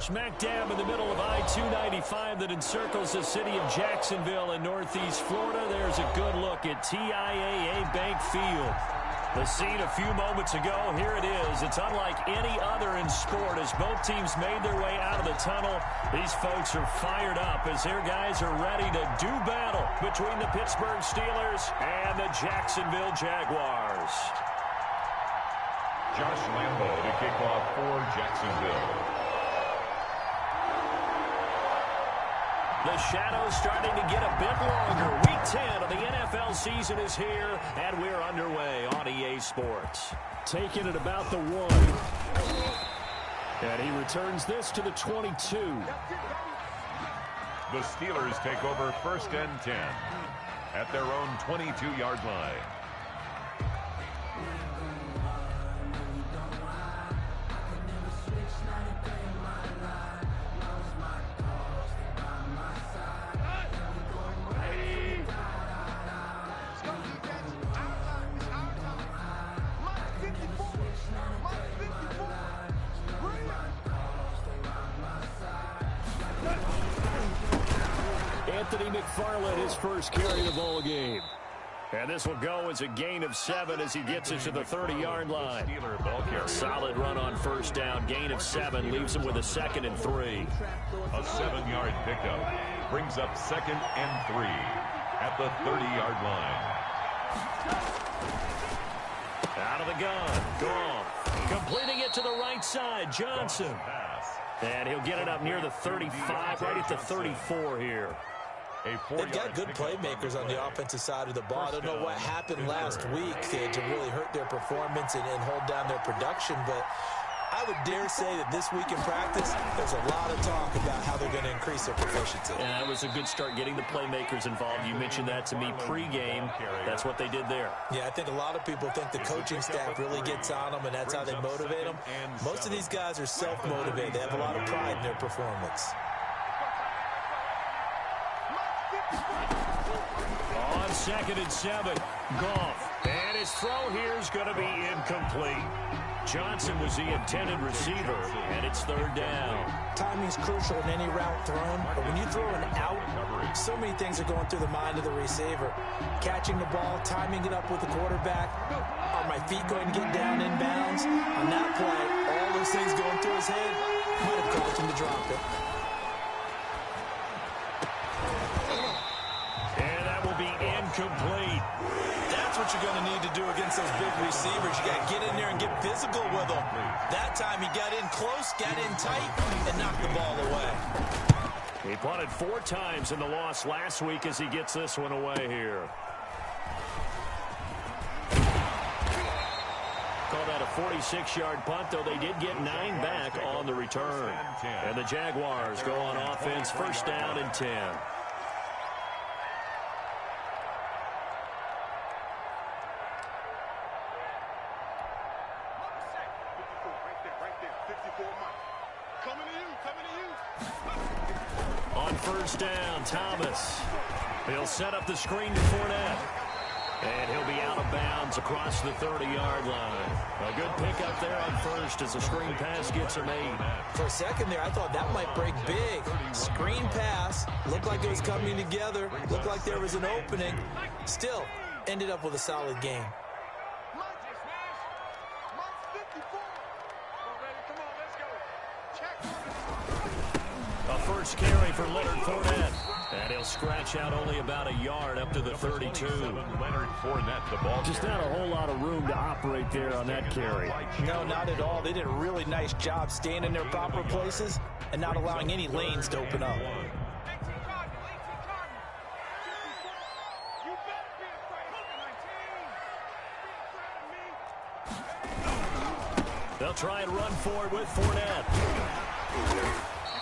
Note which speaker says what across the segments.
Speaker 1: Smack dab in the middle of I-295 that encircles the city of Jacksonville in northeast Florida. There's a good look at TIAA Bank Field. The scene a few moments ago, here it is. It's unlike any other in sport as both teams made their way out of the tunnel. These folks are fired up as their guys are ready to do battle between the Pittsburgh Steelers and the Jacksonville Jaguars.
Speaker 2: Josh Lambo to kick off for Jacksonville.
Speaker 1: The shadow's starting to get a bit longer. Week 10 of the NFL season is here, and we're underway on EA Sports. Taking it about the 1. And he returns this to the 22.
Speaker 2: The Steelers take over 1st and 10 at their own 22-yard line.
Speaker 1: McFarland his first carry of the ball game. And this will go as a gain of 7 as he gets it to the 30-yard line. Solid run on 1st down. Gain of 7 leaves him with a 2nd and 3.
Speaker 2: A 7-yard pickup brings up 2nd and 3 at the 30-yard line.
Speaker 1: Out of the gun. Goff. Completing it to the right side. Johnson. And he'll get it up near the 35, right at the 34 here.
Speaker 3: They've got good playmakers on the offensive side of the ball. I don't know what happened last week to really hurt their performance and hold down their production, but I would dare say that this week in practice, there's a lot of talk about how they're going to increase their proficiency.
Speaker 1: And that was a good start getting the playmakers involved. You mentioned that to me pregame. That's what they did there.
Speaker 3: Yeah, I think a lot of people think the coaching staff really gets on them, and that's how they motivate them. Most of these guys are self-motivated. They have a lot of pride in their performance.
Speaker 1: On 2nd and 7, Goff. And his throw here is going to be incomplete. Johnson was the intended receiver, and it's 3rd down.
Speaker 3: Timing's crucial in any route thrown, but when you throw an out, so many things are going through the mind of the receiver. Catching the ball, timing it up with the quarterback. Are my feet going to get down in bounds? On that play, all those things going through his head might have caused him to drop it.
Speaker 1: Complete.
Speaker 3: That's what you're going to need to do against those big receivers. You got to get in there and get physical with them. That time he got in close, got in tight, and knocked the ball away.
Speaker 1: He punted 4 times in the loss last week as he gets this one away here. Call that a 46-yard punt, though they did get 9 back on the return. And the Jaguars go on offense, 1st down and 10. On 1st down, Thomas. He'll set up the screen to Fournette. And he'll be out of bounds across the 30-yard line. A good pickup there on 1st as the screen pass gets him 8.
Speaker 3: For a second there, I thought that might break big. Screen pass. Looked like it was coming together. Looked like there was an opening. Still, ended up with a solid game.
Speaker 1: First carry for Leonard Fournette. And he'll scratch out only about a yard up to the 32.
Speaker 2: Leonard Fournette, the ball.
Speaker 1: Just not a whole lot of room to operate there on that carry.
Speaker 3: No, not at all. They did a really nice job staying in their proper places and not allowing any lanes to open up.
Speaker 1: They'll try and run forward with Fournette.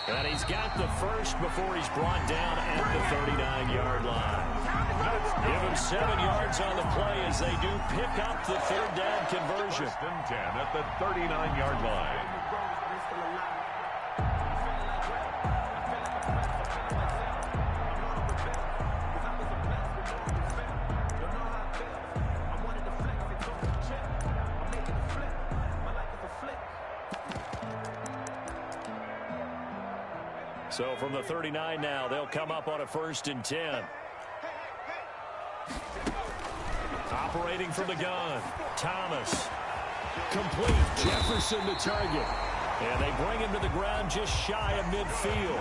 Speaker 1: And he's got the first before he's brought down at the 39-yard line. Give him 7 yards on the play as they do pick up the 3rd down conversion.
Speaker 2: 1st and 10 at the 39-yard line.
Speaker 1: So from the 39 now, they'll come up on a 1st and 10. Operating from the gun, Thomas. Complete. Jefferson to target. And they bring him to the ground just shy of midfield.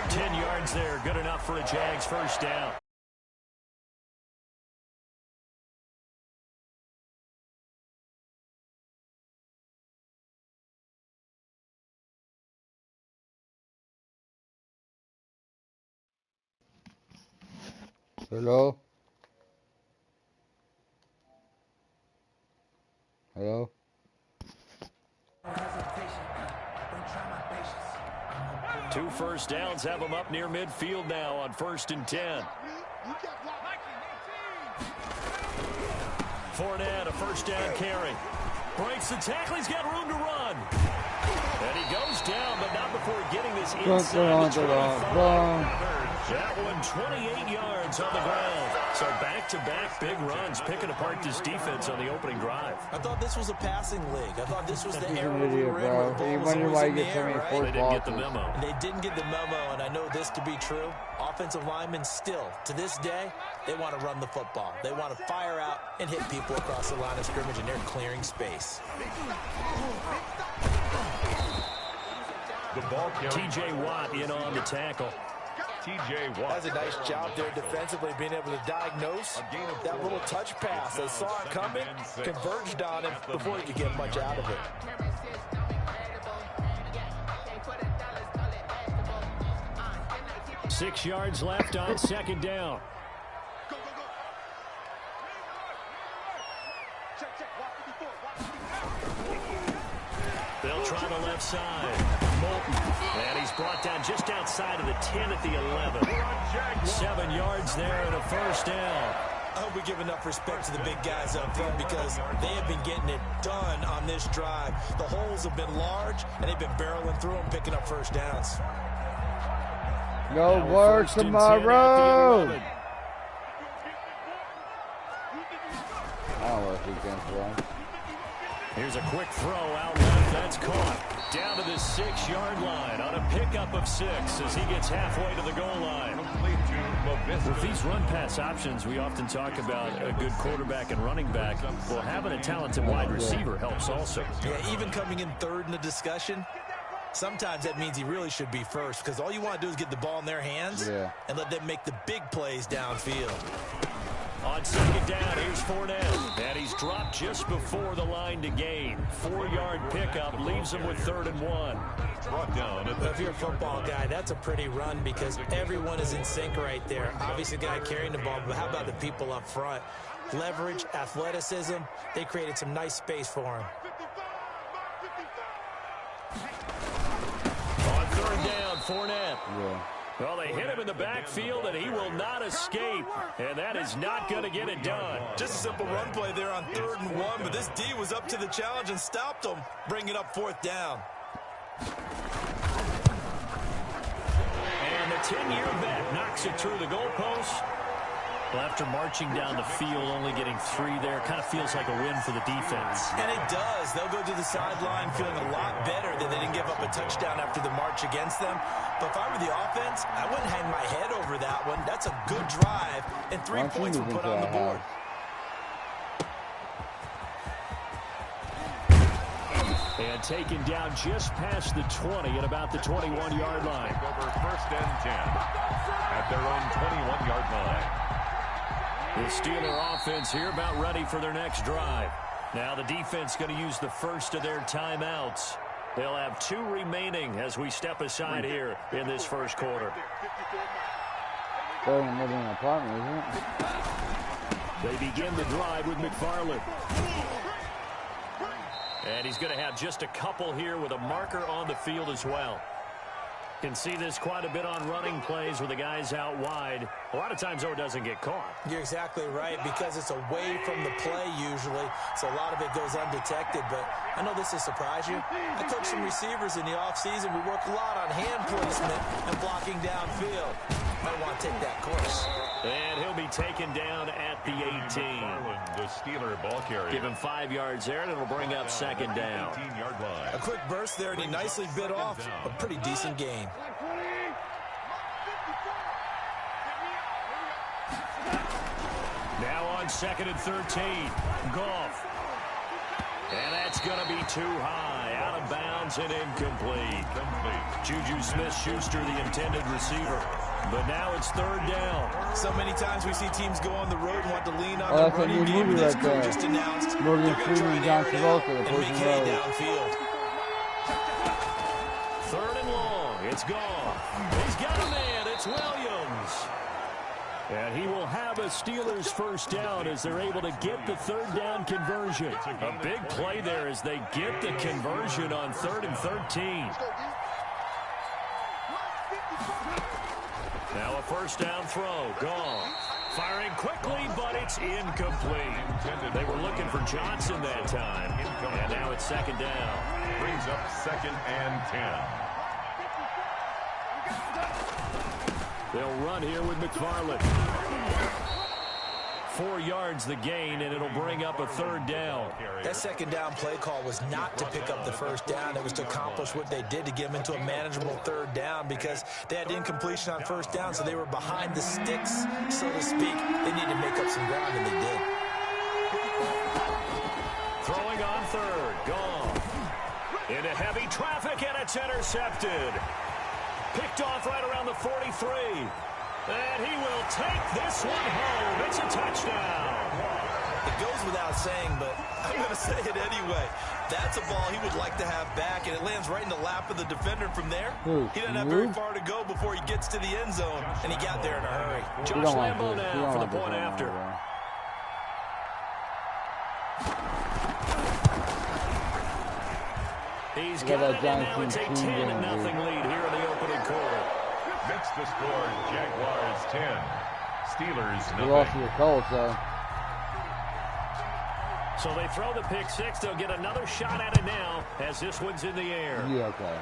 Speaker 1: 10 yards there, good enough for a Jags 1st down.
Speaker 4: Hello? Hello?
Speaker 1: 2 first downs have them up near midfield now on 1st and 10. Fournette, a 1st down carry. Breaks the tackle. He's got room to run. And he goes down, but not before getting this inside the 25. That one 28 yards on the ground. So back-to-back big runs, picking apart this defense on the opening drive.
Speaker 3: I thought this was a passing league. I thought this was the
Speaker 4: He's
Speaker 3: era
Speaker 4: an
Speaker 3: we
Speaker 4: idiot,
Speaker 3: were in where the
Speaker 4: bro. You
Speaker 3: ball was
Speaker 4: wonder
Speaker 3: always
Speaker 4: why
Speaker 3: in
Speaker 4: you
Speaker 3: the
Speaker 4: get so
Speaker 3: air,
Speaker 4: many
Speaker 3: right?
Speaker 4: fourth
Speaker 1: They didn't get the
Speaker 4: losses.
Speaker 1: memo.
Speaker 3: And they didn't get the memo, and I know this to be true. Offensive linemen still, to this day, they want to run the football. They want to fire out and hit people across the line of scrimmage, and they're clearing space.
Speaker 2: The ball carrier.
Speaker 1: T.J. Watt in on the tackle.
Speaker 2: T.J. Watt.
Speaker 3: That's a nice job there defensively, being able to diagnose that little touch pass. They saw it coming, converged on him before he could get much out of it.
Speaker 1: Six yards left on 2nd down. They'll try the left side. Moulton. And he's brought down just outside of the 10 at the 11. 7 yards there and a 1st down.
Speaker 3: I hope we give enough respect to the big guys up front because they have been getting it done on this drive. The holes have been large, and they've been barreling through them, picking up 1st downs.
Speaker 4: Go
Speaker 1: Now
Speaker 4: work
Speaker 1: 1st and 10
Speaker 4: tomorrow!
Speaker 1: at the 11.
Speaker 4: I don't work weekends, bro.
Speaker 1: Here's a quick throw out left. That's caught. Down to the 6-yard line on a pickup of 6 as he gets halfway to the goal line. With these run-pass options, we often talk about a good quarterback and running back. Well, having a talented wide receiver helps also.
Speaker 3: Yeah, even coming in 3rd in the discussion, sometimes that means he really should be 1st because all you want to do is get the ball in their hands and let them make the big plays downfield.
Speaker 1: On 2nd down, here's Fournette. And he's dropped just before the line to gain. 4-yard pickup leaves him with 3rd and 1.
Speaker 2: Brought down.
Speaker 3: If you're a football guy, that's a pretty run because everyone is in sync right there. Obviously, the guy carrying the ball, but how about the people up front? Leverage, athleticism, they created some nice space for him.
Speaker 1: On 3rd down, Fournette.
Speaker 4: Yeah.
Speaker 1: Well, they hit him in the backfield, and he will not escape. And that is not going to get it done.
Speaker 3: Just a simple run play there on 3rd and 1, but this D was up to the challenge and stopped him, bringing up 4th down.
Speaker 1: And the 10-year vet knocks it through the goalpost. Well, after marching down the field, only getting 3 there, kind of feels like a win for the defense.
Speaker 3: And it does. They'll go to the sideline feeling a lot better that they didn't give up a touchdown after the march against them. But if I were the offense, I wouldn't hang my head over that one. That's a good drive, and 3 points were put on the board.
Speaker 1: And taken down just past the 20 at about the 21-yard line.
Speaker 2: Over 1st and 10 at their own 21-yard line.
Speaker 1: The Steeler offense here about ready for their next drive. Now the defense going to use the first of their timeouts. They'll have 2 remaining as we step aside here in this 1st quarter.
Speaker 4: Better than living in an apartment, isn't it?
Speaker 1: They begin the drive with McFarland. And he's going to have just a couple here with a marker on the field as well. Can see this quite a bit on running plays with the guys out wide. A lot of times, though, it doesn't get caught.
Speaker 3: You're exactly right because it's away from the play usually, so a lot of it goes undetected. But I know this will surprise you. I coach some receivers in the offseason. We work a lot on hand placement and blocking downfield. Might want to take that course.
Speaker 1: And he'll be taken down at the 18.
Speaker 2: The Steeler ball carrier.
Speaker 1: Give him 5 yards there, and it'll bring up 2nd down.
Speaker 2: 18-yard line.
Speaker 3: A quick burst there, and he nicely bit off a pretty decent gain.
Speaker 1: on 2nd and 13. Goff. And that's going to be too high. Out of bounds and incomplete. Juju Smith-Schuster, the intended receiver. But now it's 3rd down.
Speaker 3: So many times we see teams go on the road and want to lean on their running game. This crew just announced
Speaker 4: Morgan
Speaker 3: they're going to try
Speaker 4: Freeman,
Speaker 3: and
Speaker 4: John
Speaker 3: air it out
Speaker 4: Travolta,
Speaker 3: and make hay downfield.
Speaker 1: 3rd and long. It's gone. He's got a man. It's Williams. And he will have a Steelers 1st down as they're able to get the 3rd down conversion. A big play there as they get the conversion on 3rd and 13. Now a 1st down throw. Gone. Firing quickly, but it's incomplete. They were looking for Johnson that time. And now it's 2nd down.
Speaker 2: Brings up 2nd and 10.
Speaker 1: They'll run here with McFarland. 4 yards the gain, and it'll bring up a 3rd down.
Speaker 3: That 2nd down play call was not to pick up the 1st down. It was to accomplish what they did to get them into a manageable 3rd down because they had incompletion on 1st down, so they were behind the sticks, so to speak. They needed to make up some ground, and they did.
Speaker 1: Throwing on 3rd. Gone. Into heavy traffic, and it's intercepted. Picked off right around the 43. And he will take this one home. It's a touchdown.
Speaker 3: It goes without saying, but I'm going to say it anyway. That's a ball he would like to have back, and it lands right in the lap of the defender from there. He doesn't have very far to go before he gets to the end zone, and he got there in a hurry.
Speaker 1: Josh Lambo now for the point after. He's got it, and now it's a 10-0 lead here in the opening quarter.
Speaker 2: That's the score. Jaguars 10. Steelers
Speaker 4: You
Speaker 2: nothing.
Speaker 4: lost to your Colts, though.
Speaker 1: So they throw the pick 6. They'll get another shot at it now as this one's in the air.
Speaker 4: Yeah, okay.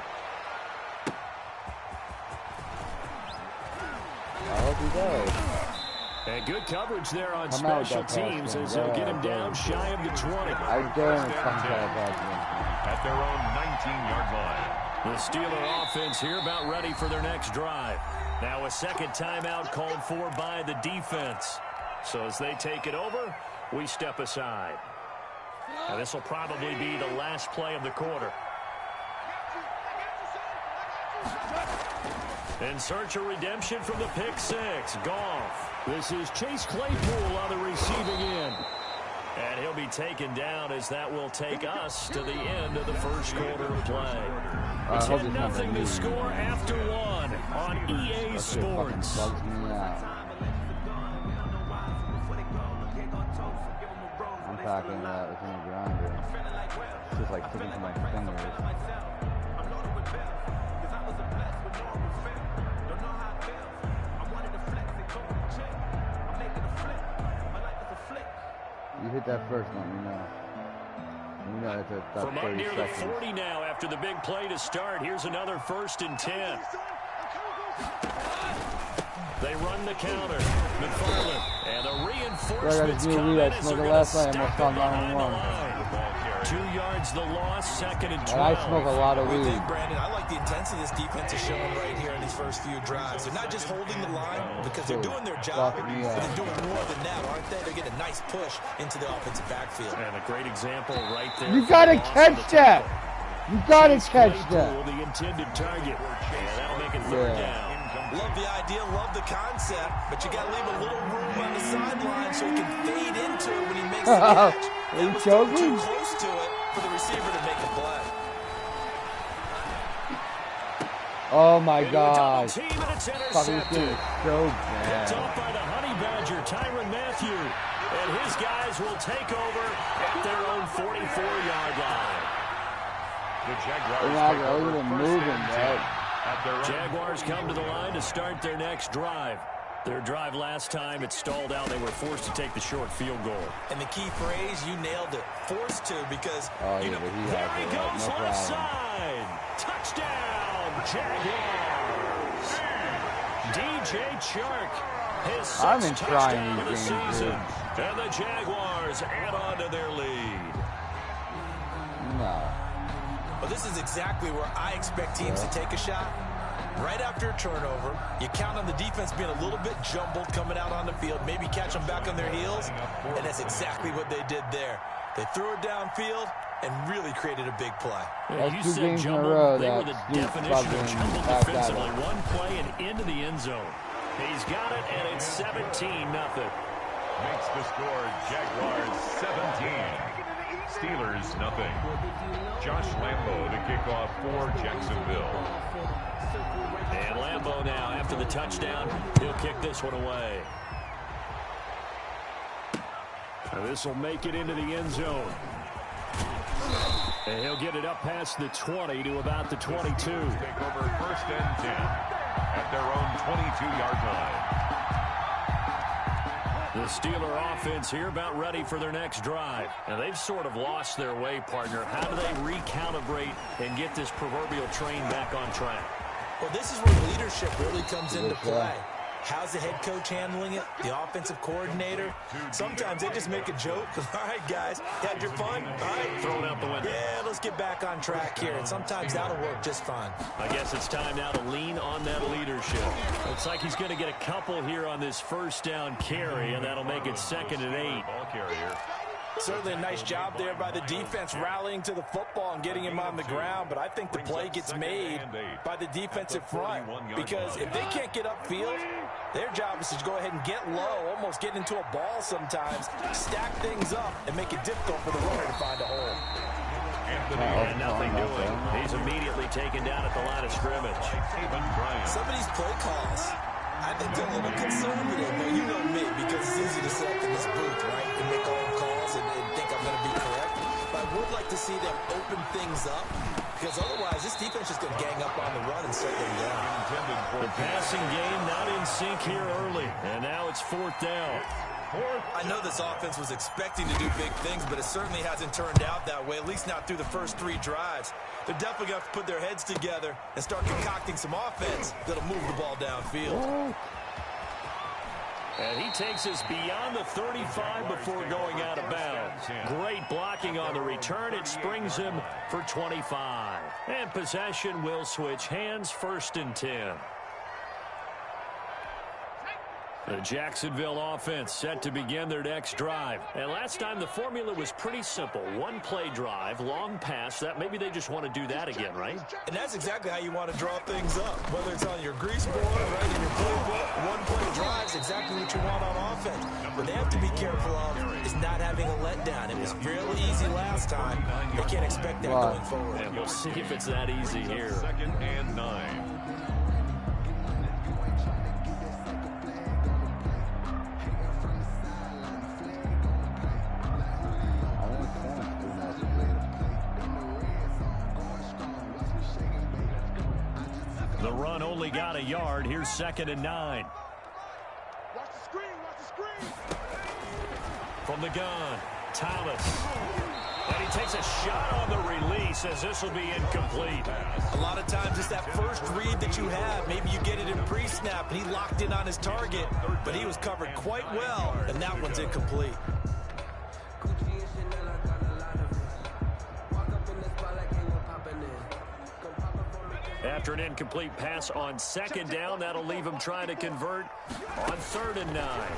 Speaker 4: I hope he does.
Speaker 1: And good coverage there on special teams as they'll get him down shy of the 20.
Speaker 4: I dare him to come back.
Speaker 2: At their own 19-yard line.
Speaker 1: The Steeler offense here about ready for their next drive. Now a 2nd timeout called for by the defense. So as they take it over, we step aside. Now this will probably be the last play of the quarter. In search of redemption from the pick 6. Goff. This is Chase Claypool on the receiving end. And he'll be taken down as that will take us to the end of the 1st quarter of play. It's 10-0 to score after 1 on EA Sports.
Speaker 4: Bugs me out. I'm packing that within the grinder. It's just like sticking to my fingers. You hit that first, let me know. You know that's
Speaker 1: From up near the 40 now after the big play to start. Here's another 1st and 10. They run the counter. McFarland and the reinforcements come in as they're going to step it behind the line. 2 yards the loss, 2nd and 12.
Speaker 4: I smoke a lot of weed.
Speaker 3: Brandon, I like the intensity this defense is showing right here in these first few drives. They're not just holding the line because they're doing their job, but they're doing more than that, aren't they? They're getting a nice push into the offensive backfield.
Speaker 1: And a great example right there.
Speaker 4: You gotta catch that! You gotta catch that!
Speaker 1: The intended target. And that'll make it 3rd down.
Speaker 3: Love the idea, love the concept, but you got to leave a little room on the sideline so he can fade into it when he makes the catch.
Speaker 4: Are you
Speaker 3: That was
Speaker 4: joking?
Speaker 3: too close to it for the receiver to make a play.
Speaker 4: Oh my God!
Speaker 1: Team and it's
Speaker 4: Fucking
Speaker 1: intercepted.
Speaker 4: thing is so
Speaker 1: Picked
Speaker 4: bad.
Speaker 1: off by the Honey Badger, Tyrann Mathieu. And his guys will take over at their own 44-yard line.
Speaker 2: The Jaguars
Speaker 4: They're not
Speaker 2: take over
Speaker 4: even
Speaker 2: 1st
Speaker 4: moving,
Speaker 2: and 10
Speaker 4: man.
Speaker 2: at their own.
Speaker 1: Jaguars come to the line to start their next drive. Their drive last time, it stalled out. They were forced to take the short field goal.
Speaker 3: And the key phrase, you nailed it, forced to, because,
Speaker 4: Oh,
Speaker 3: you
Speaker 4: yeah,
Speaker 3: know,
Speaker 4: but he
Speaker 1: There
Speaker 4: has
Speaker 1: he
Speaker 4: it.
Speaker 1: goes,
Speaker 4: No
Speaker 1: left
Speaker 4: problem.
Speaker 1: side. Touchdown, Jaguars. DJ Chark, his
Speaker 4: I'm
Speaker 1: 6th
Speaker 4: in
Speaker 1: touchdown
Speaker 4: trying
Speaker 1: of the
Speaker 4: these games,
Speaker 1: season. And the Jaguars add on to their lead.
Speaker 4: No.
Speaker 3: well, this is exactly where I expect teams to take a shot. Right after a turnover, you count on the defense being a little bit jumbled coming out on the field, maybe catch them back on their heels, and that's exactly what they did there. They threw it downfield and really created a big play.
Speaker 1: Yeah, you said jumbled. They were the definition of jumbled defensively. One play and into the end zone. He's got it, and it's 17-0.
Speaker 2: Makes the score Jaguars 17. Steelers nothing. Josh Lambo to kick off for Jacksonville.
Speaker 1: And Lambo now, after the touchdown, he'll kick this one away. This will make it into the end zone. And he'll get it up past the 20 to about the 22.
Speaker 2: Take over 1st and 10 at their own 22-yard line.
Speaker 1: The Steeler offense here about ready for their next drive. And they've sort of lost their way, partner. How do they recalibrate and get this proverbial train back on track?
Speaker 3: Well, this is where leadership really comes into play. How's the head coach handling it? The offensive coordinator? Sometimes they just make a joke. All right, guys, had your fun? All right.
Speaker 1: Throw it out the window.
Speaker 3: Yeah, let's get back on track here. And sometimes that'll work just fine.
Speaker 1: I guess it's time now to lean on that leadership. Looks like he's going to get a couple here on this first down carry, and that'll make it 2nd and 8.
Speaker 2: Ball carrier.
Speaker 3: Certainly a nice job there by the defense rallying to the football and getting him on the ground, but I think the play gets made by the defensive front because if they can't get upfield, their job is to go ahead and get low, almost get into a ball sometimes, stack things up, and make it difficult for the runner to find a hole.
Speaker 1: And nothing doing. He's immediately taken down at the line of scrimmage.
Speaker 3: Some of these play calls, I think they're a little conservative, but you know me, because it's easy to sit up in this booth, right, and make all the calls and think I'm going to be correct. But I would like to see them open things up, because otherwise this defense is going to gang up on the run and set them down.
Speaker 1: The passing game not in sync here early, and now it's 4th down.
Speaker 3: I know this offense was expecting to do big things, but it certainly hasn't turned out that way, at least not through the first 3 drives. They're definitely going to have to put their heads together and start concocting some offense that'll move the ball downfield.
Speaker 1: And he takes us beyond the 35 before going out of bounds. Great blocking on the return. It springs him for 25. And possession will switch hands, 1st and 10. The Jacksonville offense set to begin their next drive. And last time the formula was pretty simple. 1-play drive, long pass. That maybe they just want to do that again, right?
Speaker 3: And that's exactly how you want to draw things up. Whether it's on your grease board, right, in your playbook, 1-play drive is exactly what you want on offense. What they have to be careful of is not having a letdown. It was real easy last time. They can't expect that going forward.
Speaker 1: And we'll see if it's that easy here.
Speaker 2: 2nd and 9.
Speaker 1: The run only got a yard. Here's 2nd and 9.
Speaker 5: Watch the screen, watch the screen.
Speaker 1: From the gun, Thomas. And he takes a shot on the release as this will be incomplete.
Speaker 3: A lot of times it's that first read that you have. Maybe you get it in pre-snap, and he locked in on his target, but he was covered quite well, and that one's incomplete.
Speaker 1: After an incomplete pass on 2nd down, that'll leave him trying to convert on 3rd and 9.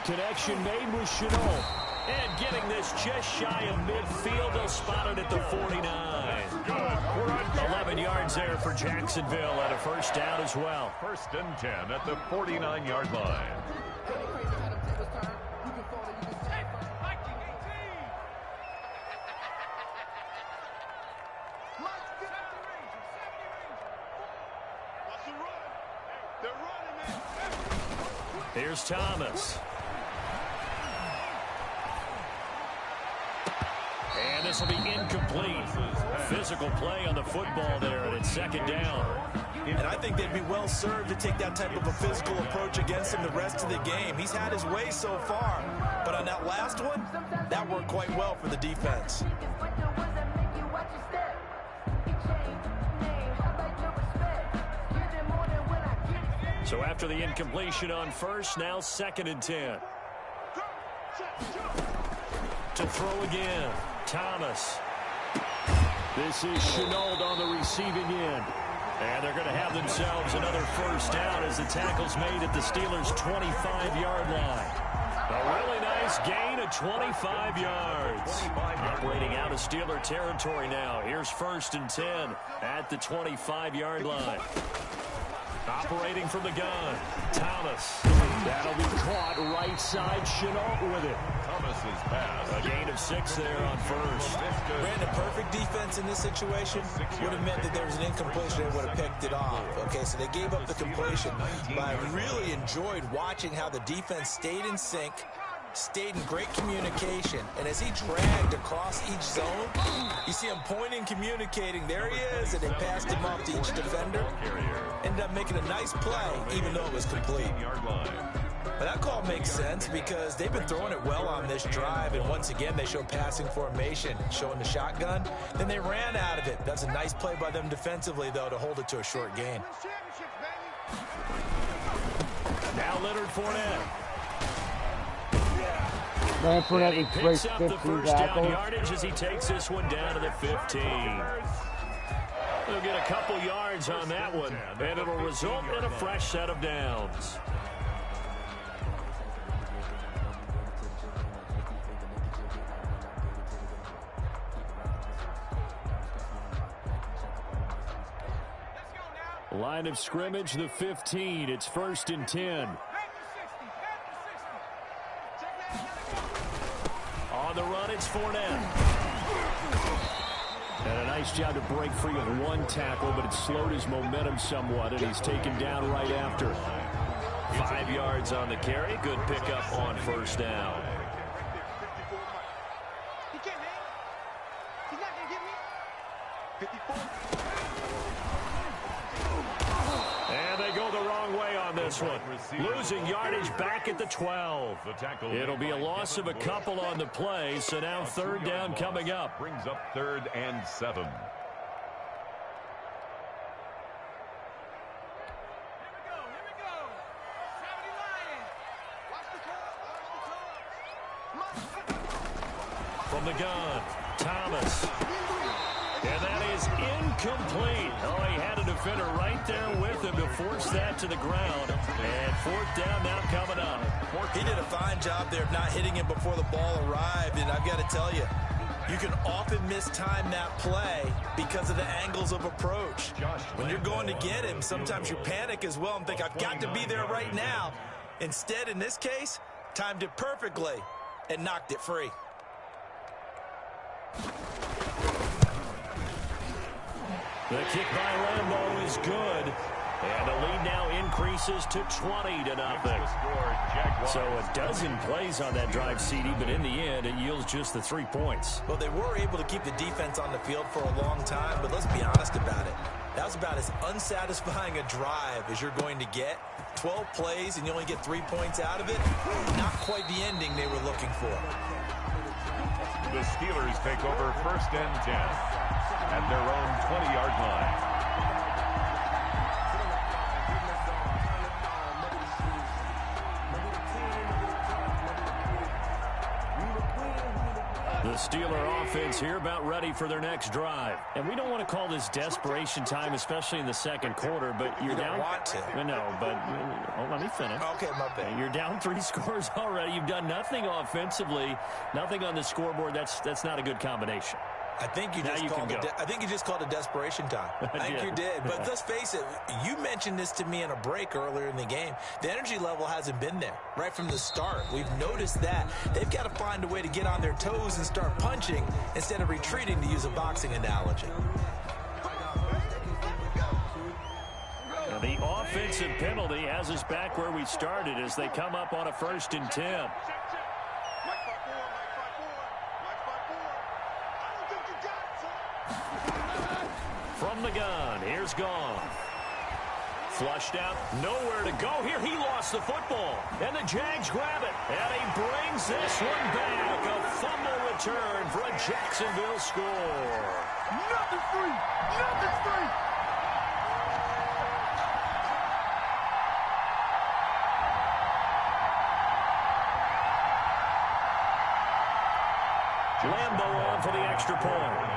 Speaker 1: Connection made with Chenault. And getting this just shy of midfield, they'll spot it at the 49. 11 yards there for Jacksonville and a 1st down as well.
Speaker 2: 1st and 10 at the 49-yard line.
Speaker 1: Here's Thomas. And this will be incomplete. Physical play on the football there, and it's 2nd down.
Speaker 3: And I think they'd be well served to take that type of a physical approach against him the rest of the game. He's had his way so far, but on that last one, that worked quite well for the defense.
Speaker 1: So after the incompletion on 1st, now 2nd and 10. To throw again, Thomas. This is Chenault on the receiving end. And they're going to have themselves another first down as the tackle's made at the Steelers' 25-yard line. A really nice gain of 25 yards. Operating out of Steeler territory now. Here's 1st and 10 at the 25-yard line. Operating from the gun, Thomas. That'll be caught right side. Chenault with it.
Speaker 2: Thomas's pass.
Speaker 1: A gain of 6 there on 1st.
Speaker 3: Brandon, perfect defense in this situation would have meant that there was an incompletion. They would have picked it off. Okay, so they gave up the completion. But I really enjoyed watching how the defense stayed in sync, stayed in great communication, and as he dragged across each zone, you see him pointing, communicating. There he is, and they passed him off to each defender. Ended up making a nice play, even though it was complete. But that call makes sense because they've been throwing it well on this drive, and once again, they show passing formation, showing the shotgun. Then they ran out of it. That's a nice play by them defensively, though, to hold it to a short gain.
Speaker 1: Now Leonard Fournette.
Speaker 4: And
Speaker 1: he picks up the first down yardage as he takes this one down to the 15. He'll get a couple yards on that one, and it'll result in a fresh set of downs. Line of scrimmage, the 15. It's 1st and 10. On the run, it's Fournette. And a nice job to break free of one tackle, but it slowed his momentum somewhat, and he's taken down right after. 5 yards on the carry. Good pickup on 1st down. And they go the wrong way on this one. Losing yardage back at the 12. It'll be a loss of a couple on the play, so now 3rd down coming up.
Speaker 2: Brings up 3rd and 7.
Speaker 1: From the gun, Thomas. And that is incomplete. Oh, he had a defender right there with him to force that to the ground. And 4th down now coming up.
Speaker 3: He did a fine job there of not hitting him before the ball arrived. And I've got to tell you, you can often mistime that play because of the angles of approach. When you're going to get him, sometimes you panic as well and think, I've got to be there right now. Instead, in this case, timed it perfectly and knocked it free.
Speaker 1: The kick by Lambeau is good. And the lead now increases to 20-0. So a dozen plays on that drive, CD, but in the end, it yields just the 3 points.
Speaker 3: Well, they were able to keep the defense on the field for a long time, but let's be honest about it. That was about as unsatisfying a drive as you're going to get. 12 plays and you only get 3 points out of it. Not quite the ending they were looking for.
Speaker 2: The Steelers take over 1st and 10 at their own 20-yard line.
Speaker 1: The Steeler offense here about ready for their next drive. And we don't want to call this desperation time, especially in the 2nd quarter, but you're down.
Speaker 3: You don't want to.
Speaker 1: No, but let me finish.
Speaker 3: Okay, my bad.
Speaker 1: You're down 3 scores already. You've done nothing offensively, nothing on the scoreboard. That's not a good combination.
Speaker 3: I think you just called it desperation time. I think you did. But let's face it, you mentioned this to me in a break earlier in the game. The energy level hasn't been there right from the start. We've noticed that. They've got to find a way to get on their toes and start punching instead of retreating, to use a boxing analogy.
Speaker 1: The offensive penalty has us back where we started as they come up on a 1st and 10. From the gun, here's Gone. Flushed out, nowhere to go here. He lost the football, and the Jags grab it. And he brings this one back. A fumble return for a Jacksonville score.
Speaker 5: Nothing free! Nothing free!
Speaker 1: Lambeau on for the extra point.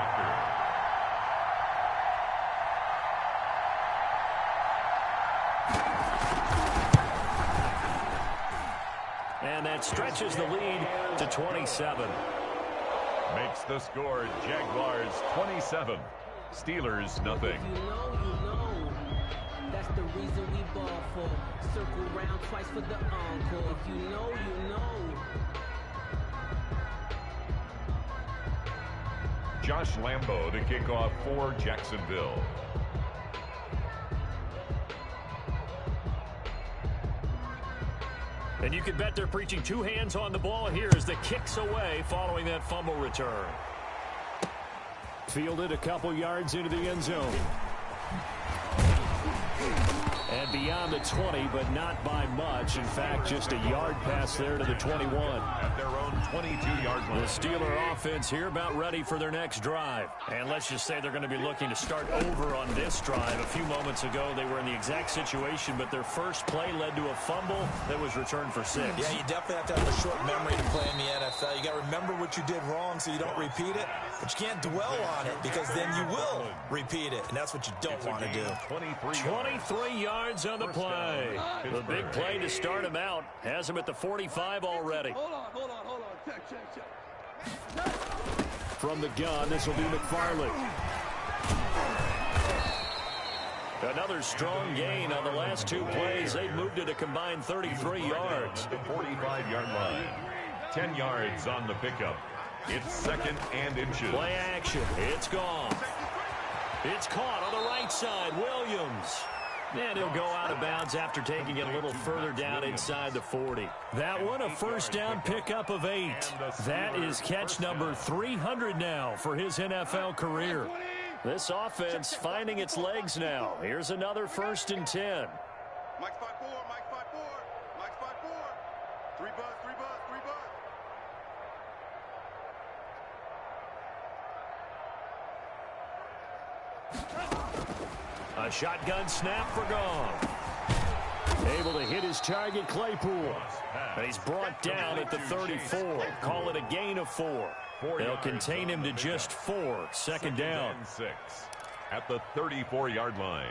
Speaker 1: that stretches the lead to 27.
Speaker 2: Makes the score Jaguars 27. Steelers nothing.
Speaker 6: You know. That's the reason we ball for. Circle round twice for the encore. If you know, you know.
Speaker 2: Josh Lambo to kick off for Jacksonville.
Speaker 1: And you can bet they're preaching two hands on the ball here as the kick's away following that fumble return. Fielded a couple yards into the end zone. And beyond the 20, but not by much. In fact, just a yard pass there to the 21.
Speaker 2: At their own 22-yard line.
Speaker 1: The Steeler offense here about ready for their next drive. And let's just say they're going to be looking to start over on this drive. A few moments ago, they were in the exact situation, but their first play led to a fumble that was returned for 6.
Speaker 3: Yeah, you definitely have to have a short memory to play in the NFL. You got to remember what you did wrong so you don't repeat it, but you can't dwell on it because then you will repeat it, and that's what you don't want to do.
Speaker 1: 23 yards on the play. The big play to start him out has him at the 45 already.
Speaker 5: Hold on. Check.
Speaker 1: From the gun, this will be McFarland. Another strong gain on the last two plays. They've moved it a combined 33 yards.
Speaker 2: The 45-yard line. 10 yards on the pickup. It's second and inches.
Speaker 1: Play action. It's gone. It's caught on the right side. Williams. And he'll go out of bounds after taking it a little further down inside the 40. That one, a first down pickup of 8. That is catch number 300 now for his NFL career. This offense finding its legs now. Here's another 1st and 10.
Speaker 5: Mike's 5-4. Mike's 5-4. 3 buzz.
Speaker 1: A shotgun snap for gone. Able to hit his target, Claypool. And he's brought down at the 34. Call it a gain of 4. They'll contain him to just 4. Second down.
Speaker 2: 6 at the 34-yard line.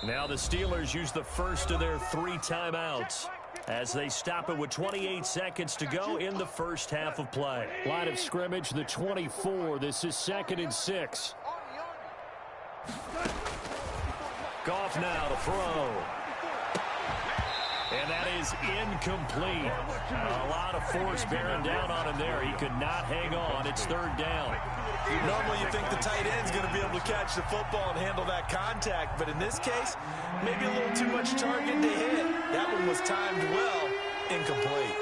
Speaker 1: Now the Steelers use the first of their 3 timeouts as they stop it with 28 seconds to go in the first half of play. Line of scrimmage, the 24. This is 2nd and 6. Goff now to throw. And that is incomplete. A lot of force bearing down on him there. He could not hang on. It's 3rd down.
Speaker 3: Normally you think the tight end's going to be able to catch the football and handle that contact, but in this case, maybe a little too much target to hit. That one was timed well, incomplete.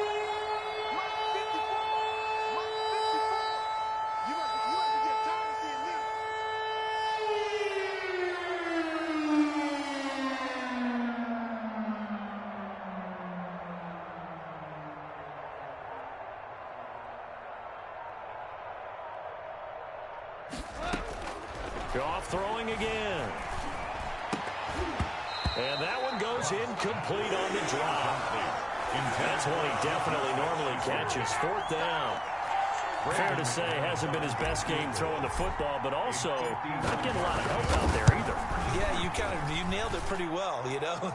Speaker 1: Goff throwing again. And that one goes incomplete on the drop. That's one he definitely normally catches. 4th down. Fair to say, hasn't been his best game throwing the football, but also not getting a lot of help out there either.
Speaker 3: Yeah, you nailed it pretty well, you know.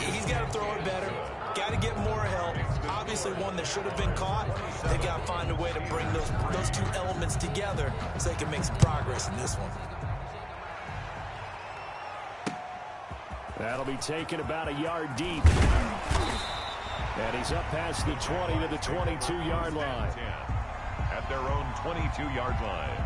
Speaker 3: He's got to throw it better. Got to get more help. Obviously one that should have been caught. They got to find a way to bring those two elements together so they can make some progress in this one.
Speaker 1: That'll be taken about a yard deep. And he's up past the 20 to the 22-yard line.
Speaker 2: At their own 22-yard line.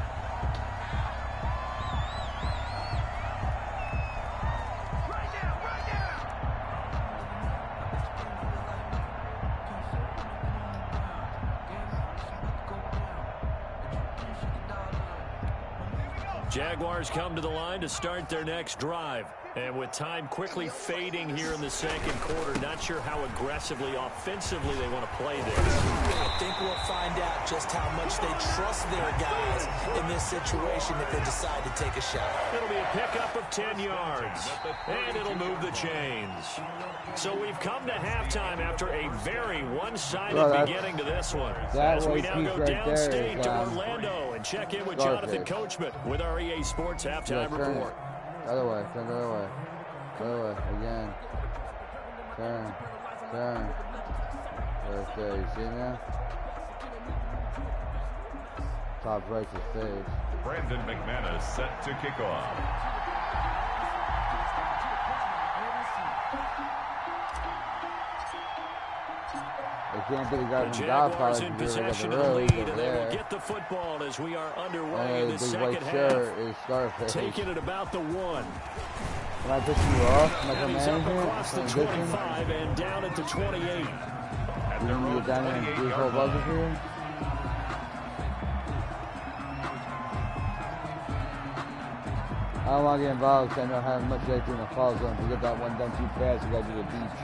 Speaker 1: Jaguars come to the line to start their next drive. And with time quickly fading here in the second quarter, not sure how aggressively, offensively they want to play this.
Speaker 3: I think we'll find out just how much they trust their guys in this situation if they decide to take a shot.
Speaker 1: It'll be a pickup of 10 yards, and it'll move the chains. So we've come to halftime after a very one-sided beginning to this one. As we now go downstate to Orlando and check in with Jonathan Coachman with our EA Sports Halftime Report.
Speaker 4: Other way, turn the other way. Go again. Turn. Right there, you see now? Top right to stage.
Speaker 2: Brandon McManus set to kick off.
Speaker 4: They can't be the guy
Speaker 1: The
Speaker 4: from
Speaker 1: Jaguars in
Speaker 4: Godfather
Speaker 1: possession
Speaker 4: the
Speaker 1: of the
Speaker 4: road,
Speaker 1: lead,
Speaker 4: over
Speaker 1: and they will
Speaker 4: there.
Speaker 1: get the football as we are underway in the
Speaker 4: Big
Speaker 1: second
Speaker 4: white
Speaker 1: half.
Speaker 4: shirt is Scarface.
Speaker 1: Taking it about the 1.
Speaker 4: Am I pissing you off? Am I
Speaker 1: And he's up
Speaker 4: commanding
Speaker 1: across the 25 and down at the 28.
Speaker 4: You want me to get down there and do this whole buzzer for you? I don't want to get involved because I know how much you like doing the fall zone. If you get that one done too fast, you got to do the beach.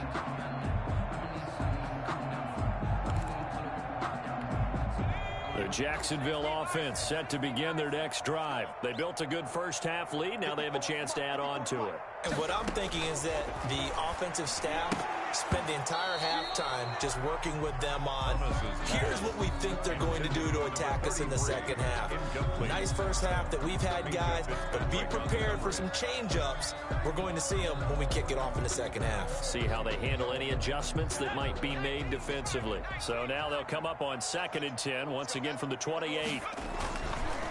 Speaker 1: The Jacksonville offense set to begin their next drive. They built a good first half lead. Now they have a chance to add on to it.
Speaker 3: And what I'm thinking is that the offensive staff spend the entire halftime just working with them on, here's what we think they're going to do to attack us in the second half. Nice first half that we've had, guys, but be prepared for some change-ups. We're going to see them when we kick it off in the second half.
Speaker 1: See how they handle any adjustments that might be made defensively. So now they'll come up on 2nd and 10, once again from the 28.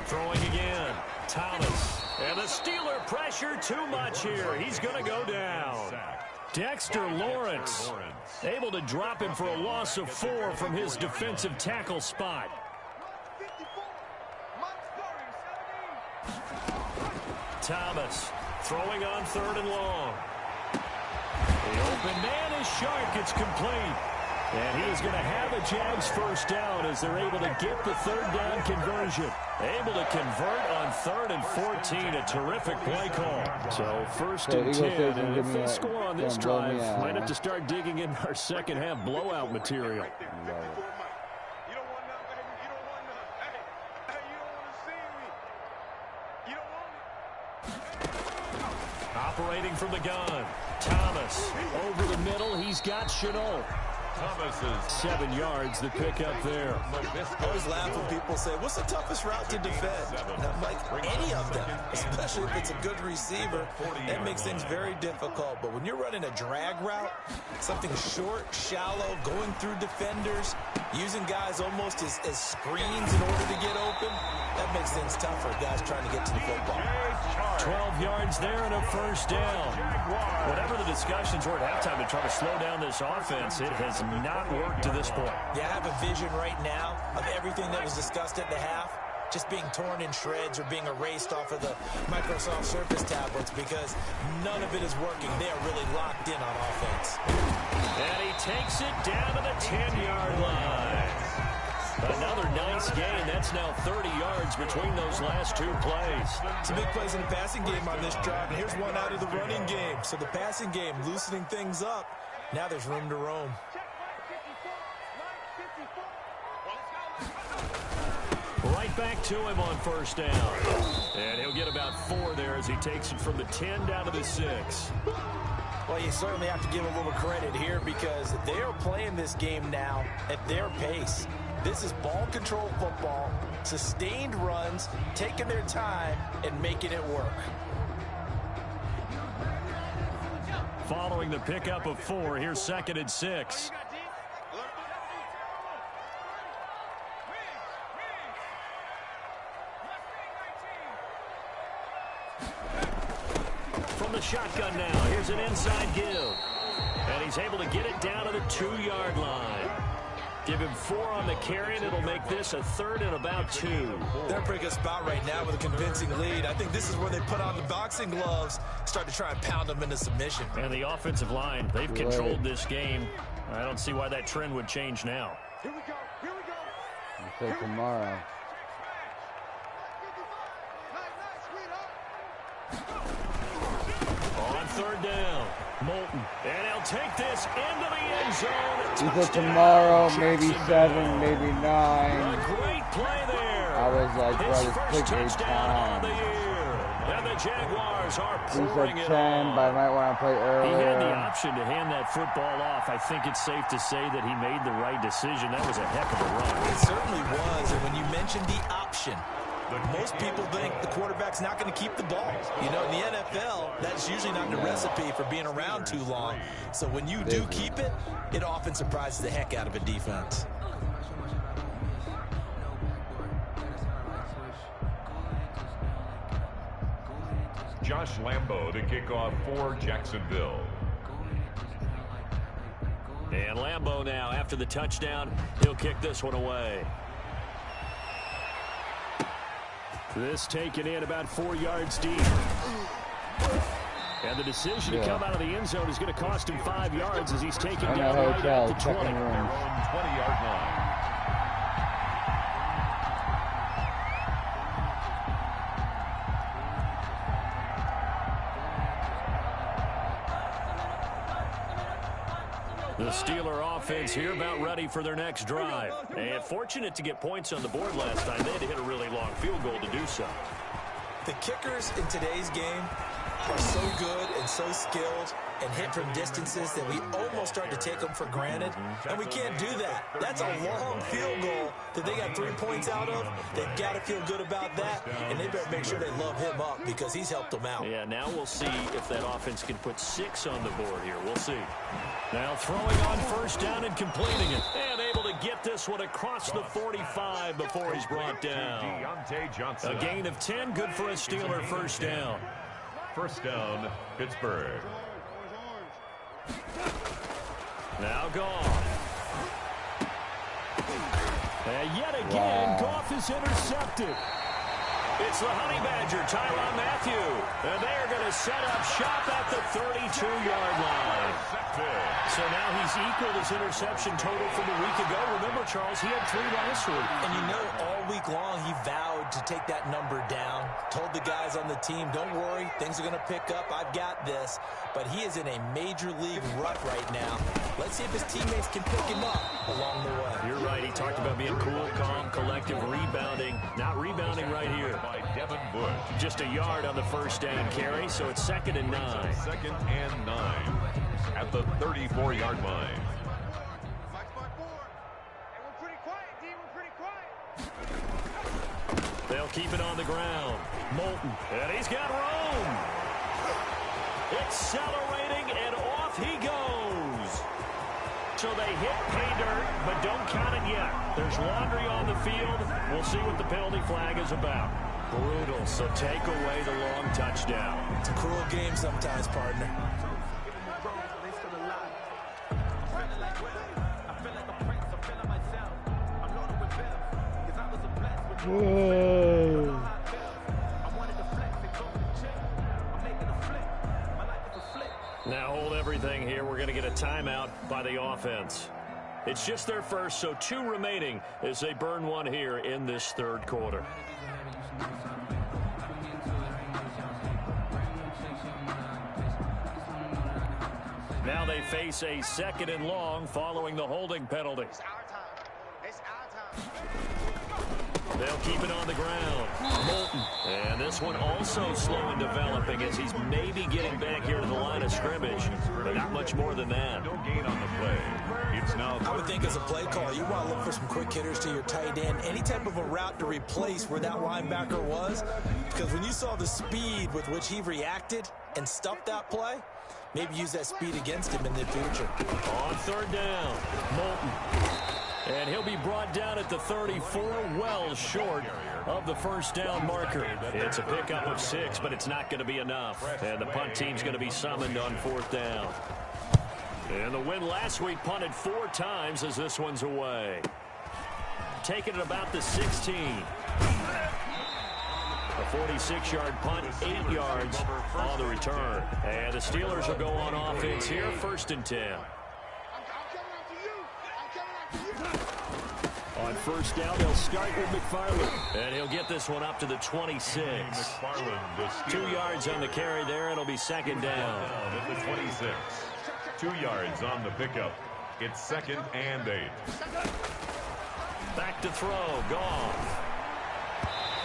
Speaker 1: Throwing again. Thomas. And the Steeler pressure too much here. He's going to go down. Dexter Lawrence able to drop him for a loss of 4 from his defensive tackle spot. Thomas throwing on 3rd and long. The open man is Shark. It's complete. And he is going to have a Jags first down as they're able to get the 3rd down conversion. Able to convert on 3rd and 14. A terrific play call. So 1st and 10. And if they score on this drive, might have to start digging in our second half blowout material. Operating from the gun. Thomas over the middle. He's got Chenault.
Speaker 2: Thomas's
Speaker 1: 7 yards, the pickup there.
Speaker 3: I always laugh when people say, what's the toughest route to defend? And I'm like, any of them, especially if it's a good receiver. That makes things very difficult. But when you're running a drag route, something short, shallow, going through defenders, using guys almost as screens in order to get open, that makes things tough for guys trying to get to the football.
Speaker 1: 12 yards there and a first down. Whatever the discussions were at halftime to try to slow down this offense, it has not worked to this point.
Speaker 3: Yeah, I have a vision right now of everything that was discussed at the half just being torn in shreds or being erased off of the Microsoft Surface tablets because none of it is working. They are really locked in on offense.
Speaker 1: And he takes it down to the 10-yard line. Another nice gain. That's now 30 yards between those last 2 plays.
Speaker 3: Some big plays in the passing game on this drive, and here's one out of the running game. So the passing game loosening things up. Now there's room to roam.
Speaker 1: Right back to him on first down. And he'll get about 4 there as he takes it from the 10 down to the 6.
Speaker 3: Well, you certainly have to give a little credit here because they are playing this game now at their pace. This is ball control football, sustained runs, taking their time and making it work.
Speaker 1: Following the pickup of 4, here's 2nd and 6. From the shotgun now, here's an inside give. And he's able to get it down to the 2-yard line. Give him 4 on the carry, and it'll make this a 3rd and about 2.
Speaker 3: They're in a pretty good spot right now with a convincing lead. I think this is where they put on the boxing gloves, start to try and pound them into submission.
Speaker 1: And the offensive line, they've controlled this game. I don't see why that trend would change now.
Speaker 5: Here we go. Here we go.
Speaker 4: Until tomorrow.
Speaker 1: On 3rd down, Moulton. And he'll take this into the end zone.
Speaker 4: He said tomorrow, maybe 7, maybe 9.
Speaker 1: A great play there.
Speaker 4: I was like, bro,
Speaker 1: His
Speaker 4: this
Speaker 1: first
Speaker 4: took me
Speaker 1: touchdown on the
Speaker 4: time.
Speaker 1: year. And the Jaguars are
Speaker 4: He
Speaker 1: pouring
Speaker 4: said
Speaker 1: it
Speaker 4: 10,
Speaker 1: on.
Speaker 4: but I might want to play
Speaker 1: He had the
Speaker 4: earlier.
Speaker 1: option to hand that football off. I think it's safe to say that he made the right decision. That was a heck of a run.
Speaker 3: It certainly was. And when you mentioned the option, Most people think the quarterback's not going to keep the ball. You know, in the NFL, that's usually not the recipe for being around too long. So when you do keep it, it often surprises the heck out of a defense.
Speaker 2: Josh Lambo to kick off for Jacksonville.
Speaker 1: And Lambo now, after the touchdown, he'll kick this one away. This taken in about 4 yards deep. And the decision to come out of the end zone is going to cost him 5 yards as he's taken down right at the 20.
Speaker 2: Their own 20-yard line.
Speaker 1: The Steeler offense here about ready for their next drive. And fortunate to get points on the board last time. They had to hit a really long field goal to do so.
Speaker 3: The kickers in today's game are so good and so skilled and hit from distances that we almost start to take them for granted. And we can't do that. That's a long field goal that they got 3 points out of. They've got to feel good about that, and they better make sure they love him up because he's helped them out.
Speaker 1: Yeah, now we'll see if that offense can put 6 on the board here. We'll see. Now throwing on first down and completing it. And able to get this one across the 45 before he's brought down. A gain of 10, good for a Steeler first down.
Speaker 2: First down, Pittsburgh.
Speaker 1: Now Goff. And yet again, Goff is intercepted. It's the Honey Badger, Tyrann Mathieu. And they are going to set up shop at the 32-yard line. So now he's equaled his interception total from a week ago. Remember, Charles, he had 3 last week.
Speaker 3: And you know, all week long he vowed to take that number down. Told the guys on the team, don't worry, things are going to pick up. I've got this. But he is in a major league rut right now. Let's see if his teammates can pick him up along the way.
Speaker 1: You're right. He talked about being cool, calm, collective, rebounding. Not rebounding right here.
Speaker 2: By Devin Bush.
Speaker 1: Just a yard on the first down carry, so it's 2nd and 9.
Speaker 2: 2nd and 9 at the 34-yard line.
Speaker 1: They'll keep it on the ground. Moulton, and he's got room. Accelerating, and off he goes. So they hit pay dirt, but don't count it yet. There's laundry on the field. We'll see what the penalty flag is about. Brutal, so take away the long touchdown.
Speaker 3: It's a cruel game sometimes, partner.
Speaker 4: Whoa.
Speaker 1: Now hold everything here. We're going to get a timeout by the offense. It's just their first, so 2 remaining as they burn one here in this 3rd quarter. Now they face a 2nd and long following the holding penalty. They'll keep it on the ground. Moulton. And this one also slow in developing as he's maybe getting back here to the line of scrimmage, but not much more than that.
Speaker 2: No gain on the play. It's now.
Speaker 3: I would think as a play call, you want to look for some quick hitters to your tight end. Any type of a route to replace where that linebacker was. Because when you saw the speed with which he reacted and stuffed that play, maybe use that speed against him in the future.
Speaker 1: On 3rd down, Moulton. And he'll be brought down at the 34, well short of the first down marker. It's a pickup of 6, but it's not going to be enough. And the punt team's going to be summoned on 4th down. And the win last week punted 4 times as this one's away. Taking it about the 16. A 46-yard punt, 8 yards on the return. And the Steelers will go on offense here, 1st and 10. On 1st down, they'll start with McFarland. And he'll get this one up to the 26. 2 yards on the carry there. It'll be 2nd down.
Speaker 2: At the 26. 2 yards on the pickup. It's 2nd and 8.
Speaker 1: Back to throw. Goff.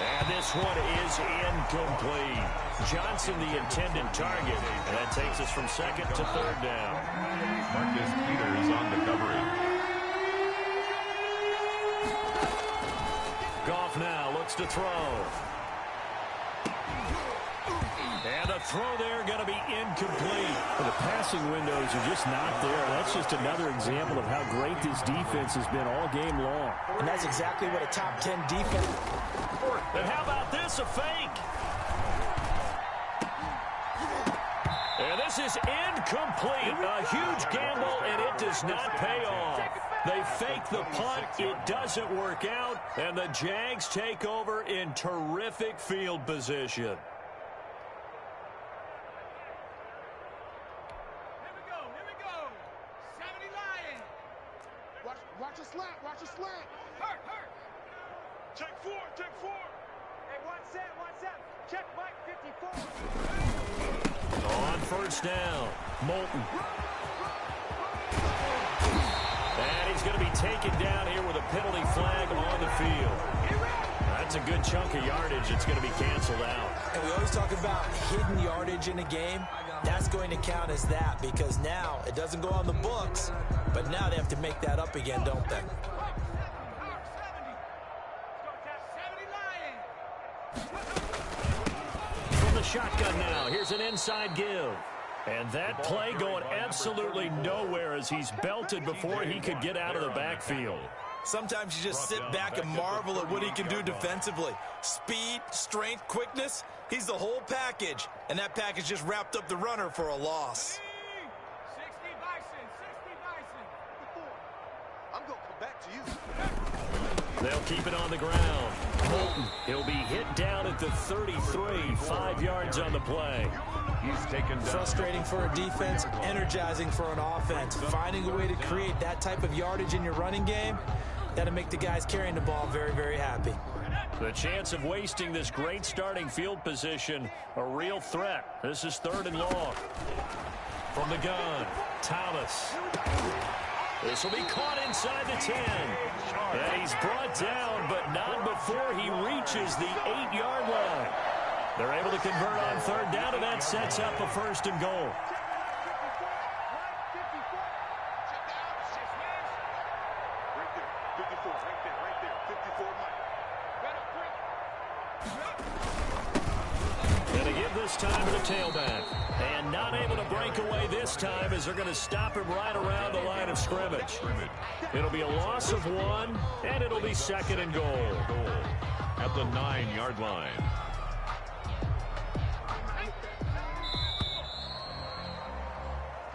Speaker 1: And this one is incomplete. Johnson, the intended target. And that takes us from 2nd to 3rd down.
Speaker 2: Marcus Peters on the coverage.
Speaker 1: Goff now looks sets to throw. And the throw there going to be incomplete.
Speaker 7: Well, the passing windows are just not there. That's just another example of how great this defense has been all game long.
Speaker 3: And that's exactly what a top 10 defense.
Speaker 1: And how about this, a fake? And this is incomplete. A huge gamble, and it does not pay off. They fake the punt. It doesn't work out, and the Jags take over in terrific field position.
Speaker 5: Watch a slant, watch a slant. Hurt. Check four. Hey, one set. Check Mike, 54.
Speaker 1: On first down, Moulton. And he's going to be taken down here with a penalty flag on the field. That's a good chunk of yardage. It's going to be canceled out.
Speaker 3: And we always talk about hidden yardage in a game. That's going to count as that because now it doesn't go on the books, but now they have to make that up again, don't they?
Speaker 1: From the shotgun now, here's an inside give. And that play going absolutely nowhere as he's belted before he could get out of the backfield.
Speaker 3: Sometimes you just sit back and marvel at what he can do defensively. Speed, strength, quickness, he's the whole package. And that package just wrapped up the runner for a loss.
Speaker 5: 60 Bison. I'm going to come back to you.
Speaker 1: They'll keep it on the ground. Moulton, he'll be hit down at the 33, 5 yards on the play.
Speaker 2: He's taken down.
Speaker 3: Frustrating for a defense, energizing for an offense. Finding a way to create that type of yardage in your running game, that'll make the guys carrying the ball very, very happy.
Speaker 1: The chance of wasting this great starting field position, a real threat. This is 3rd and long. From the gun, Thomas. This will be caught inside the 10. And he's brought down, but not before he reaches the 8-yard line. They're able to convert on 3rd down, and that sets up a 1st and goal. And they give this time to the tailback. And not able to break away this time as they're going to stop him right around the line of scrimmage. It'll be a loss of 1, and it'll be 2nd and goal.
Speaker 2: At the 9-yard line.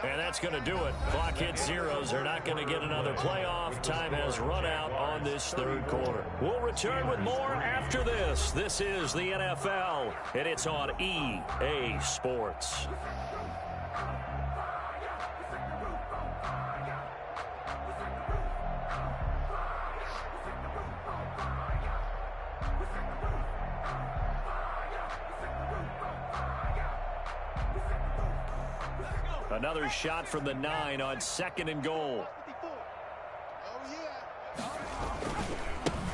Speaker 1: And that's going to do it. Clock hits zeros. They're not going to get another playoff. Time has run out on this 3rd quarter. We'll return with more after this. This is the NFL, and it's on EA Sports. Another shot from the 9 on 2nd and goal.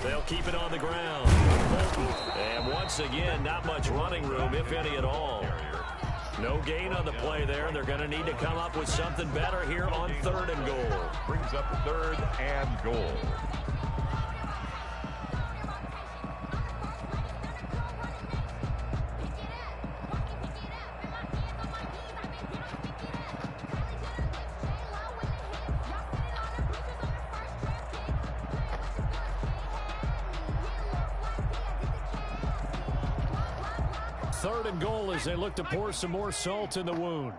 Speaker 1: They'll keep it on the ground. And once again, not much running room, if any at all. No gain on the play there. They're going to need to come up with something better here on 3rd and goal.
Speaker 2: Brings up 3rd and goal.
Speaker 1: Third and goal as they look to pour some more salt in the wound.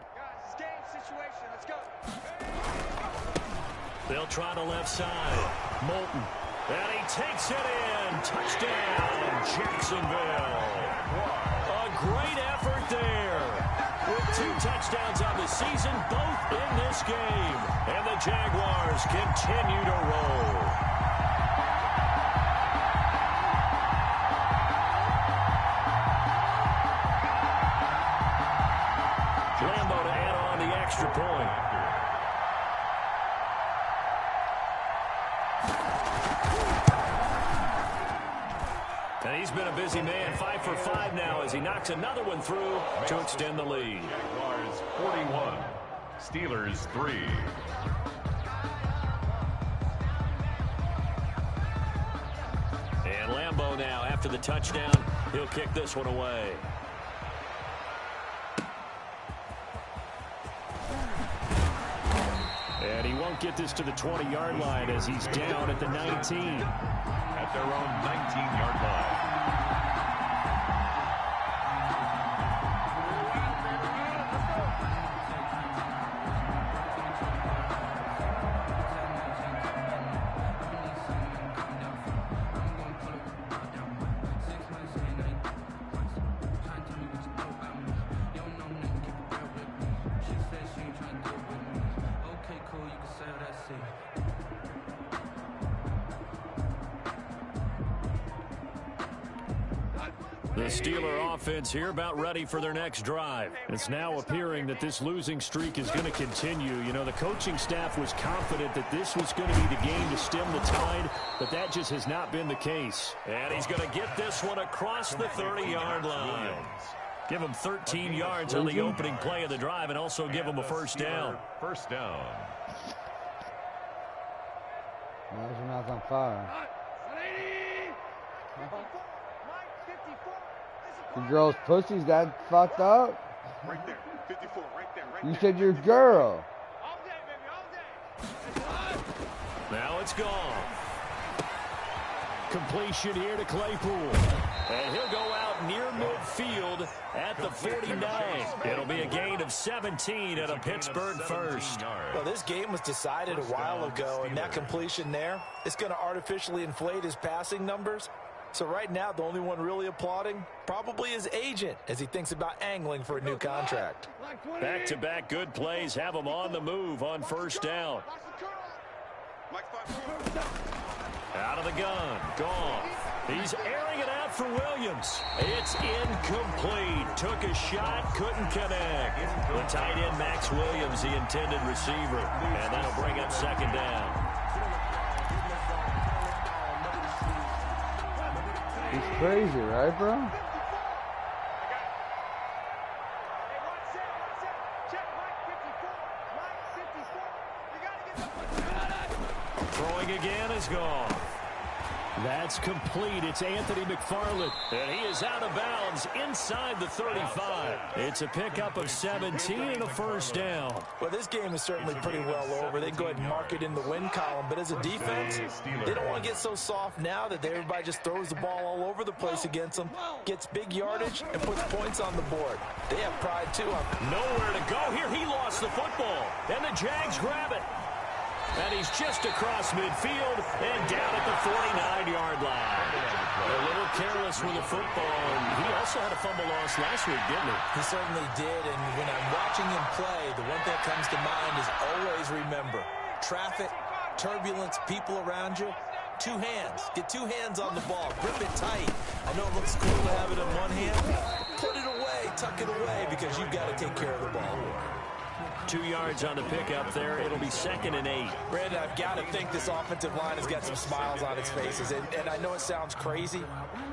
Speaker 1: They'll try the left side. Moulton. And he takes it in. Touchdown, Jacksonville. A great effort there. With 2 touchdowns on the season, both in this game. And the Jaguars continue to roll. Lambo to add on the extra point. And he's been a busy man, 5 for 5 now as he knocks another one through to extend the lead.
Speaker 2: Jaguars 41, Steelers 3.
Speaker 1: And Lambo go now. After the touchdown, he'll kick this one away. And he won't get this to the 20-yard line as he's down at the 19.
Speaker 2: At their own 19-yard line.
Speaker 1: The Steeler offense here about ready for their next drive. It's now appearing that this losing streak is going to continue. You know, the coaching staff was confident that this was going to be the game to stem the tide, but that just has not been the case. And he's going to get this one across the 30-yard line. Give him 13 yards on the opening play of the drive and also give him a first down.
Speaker 2: First down.
Speaker 4: Imagine that's on fire. The girl's pussy's got fucked up.
Speaker 5: Right there, 54, right there, right
Speaker 4: You
Speaker 5: there.
Speaker 4: said your girl.
Speaker 5: All day, baby, all day.
Speaker 1: Now it's gone. Completion here to Claypool. And he'll go out near midfield at the 49. It'll be a gain of 17 and a Pittsburgh first.
Speaker 3: Well, this game was decided a while ago, and that completion there is going to artificially inflate his passing numbers. So right now, the only one really applauding probably his agent as he thinks about angling for a new contract.
Speaker 1: Back-to-back good plays have him on the move on first down. Out of the gun. Gone. He's airing it out for Williams. It's incomplete. Took a shot, couldn't connect. The tight end, Max Williams, the intended receiver. And that'll bring up second down.
Speaker 4: He's crazy, right, bro?
Speaker 1: Throwing again is gone. That's complete. It's Anthony McFarland. And he is out of bounds inside the 35. It's a pickup of 17 and a first down.
Speaker 3: Well, this game is certainly pretty well over. They go ahead and mark it in the win column. But as a defense, they don't want to get so soft now that everybody just throws the ball all over the place against them, gets big yardage, and puts points on the board. They have pride, too.
Speaker 1: Nowhere to go here. He lost the football. And the Jags grab it. And he's just across midfield and down at the 49-yard line. A little careless with the football. And he also had a fumble loss last week, didn't he?
Speaker 3: He certainly did, and when I'm watching him play, the one thing that comes to mind is always remember, traffic, turbulence, people around you, two hands. Get two hands on the ball. Grip it tight. I know it looks cool to have it in one hand. Put it away, tuck it away, because you've got to take care of the ball.
Speaker 1: 2 yards on the pickup there. It'll be 2nd and 8.
Speaker 3: Brandon, I've got to think this offensive line has got some smiles on its faces. And I know it sounds crazy,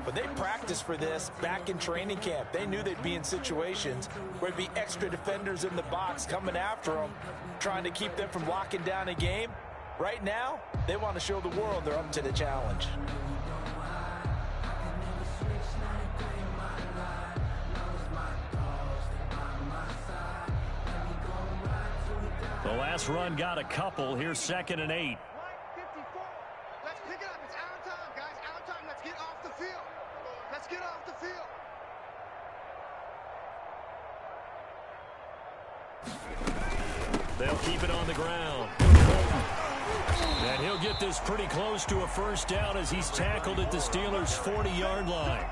Speaker 3: but they practiced for this back in training camp. They knew they'd be in situations where there'd be extra defenders in the box coming after them, trying to keep them from locking down a game. Right now, they want to show the world they're up to the challenge.
Speaker 1: The last run got a couple. Here's 2nd and 8.
Speaker 5: Let's pick it up. It's our time, guys. Our time. Let's get off the field. Let's get off the field.
Speaker 1: They'll keep it on the ground. And he'll get this pretty close to a first down as he's tackled at the Steelers' 40-yard line.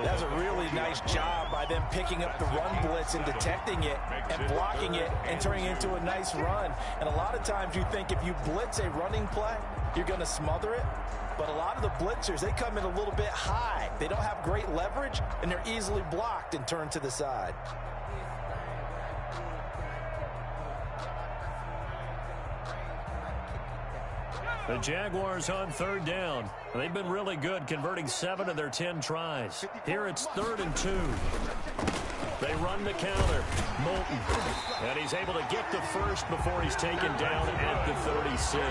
Speaker 3: That's a really nice job by them picking up the run blitz and detecting it and blocking it and turning it into a nice run. And a lot of times you think if you blitz a running play, you're going to smother it. But a lot of the blitzers, they come in a little bit high. They don't have great leverage, and they're easily blocked and turned to the side.
Speaker 1: The Jaguars on 3rd down. They've been really good, converting 7 of their 10 tries. Here it's 3rd and 2. They run the counter. Moulton. And he's able to get the first before he's taken down at the 36.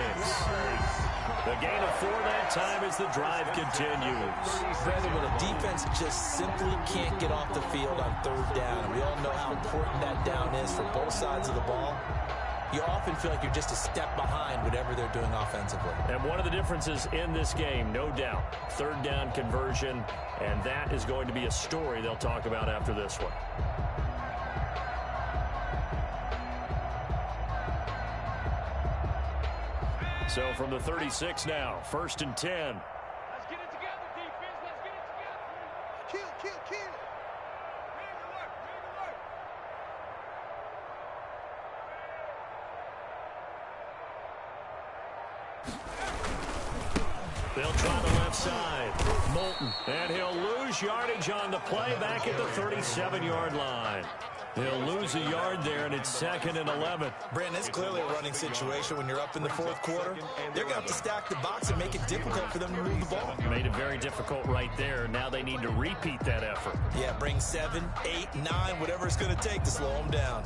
Speaker 1: The gain of 4 that time as the drive continues.
Speaker 3: Brandon, when a defense just simply can't get off the field on third down, and we all know how important that down is for both sides of the ball, you often feel like you're just a step behind whatever they're doing offensively. And
Speaker 1: one of the differences in this game, no doubt, third down conversion, and that is going to be a story they'll talk about after this one. So from the 36 now, 1st and 10.
Speaker 5: Let's get it together, defense. Let's get it together. Kill. Ready to work.
Speaker 1: They'll try the left side. Moulton. And he'll lose yardage on the play back at the 37-yard line. He'll lose a yard there, and it's 2nd and 11.
Speaker 3: Brandon, it's clearly a running situation when you're up in the 4th quarter. They're going to have to stack the box and make it difficult for them to move the ball.
Speaker 1: Made it very difficult right there. Now they need to repeat that effort.
Speaker 3: Yeah, bring 7, 8, 9, whatever it's going to take to slow them down.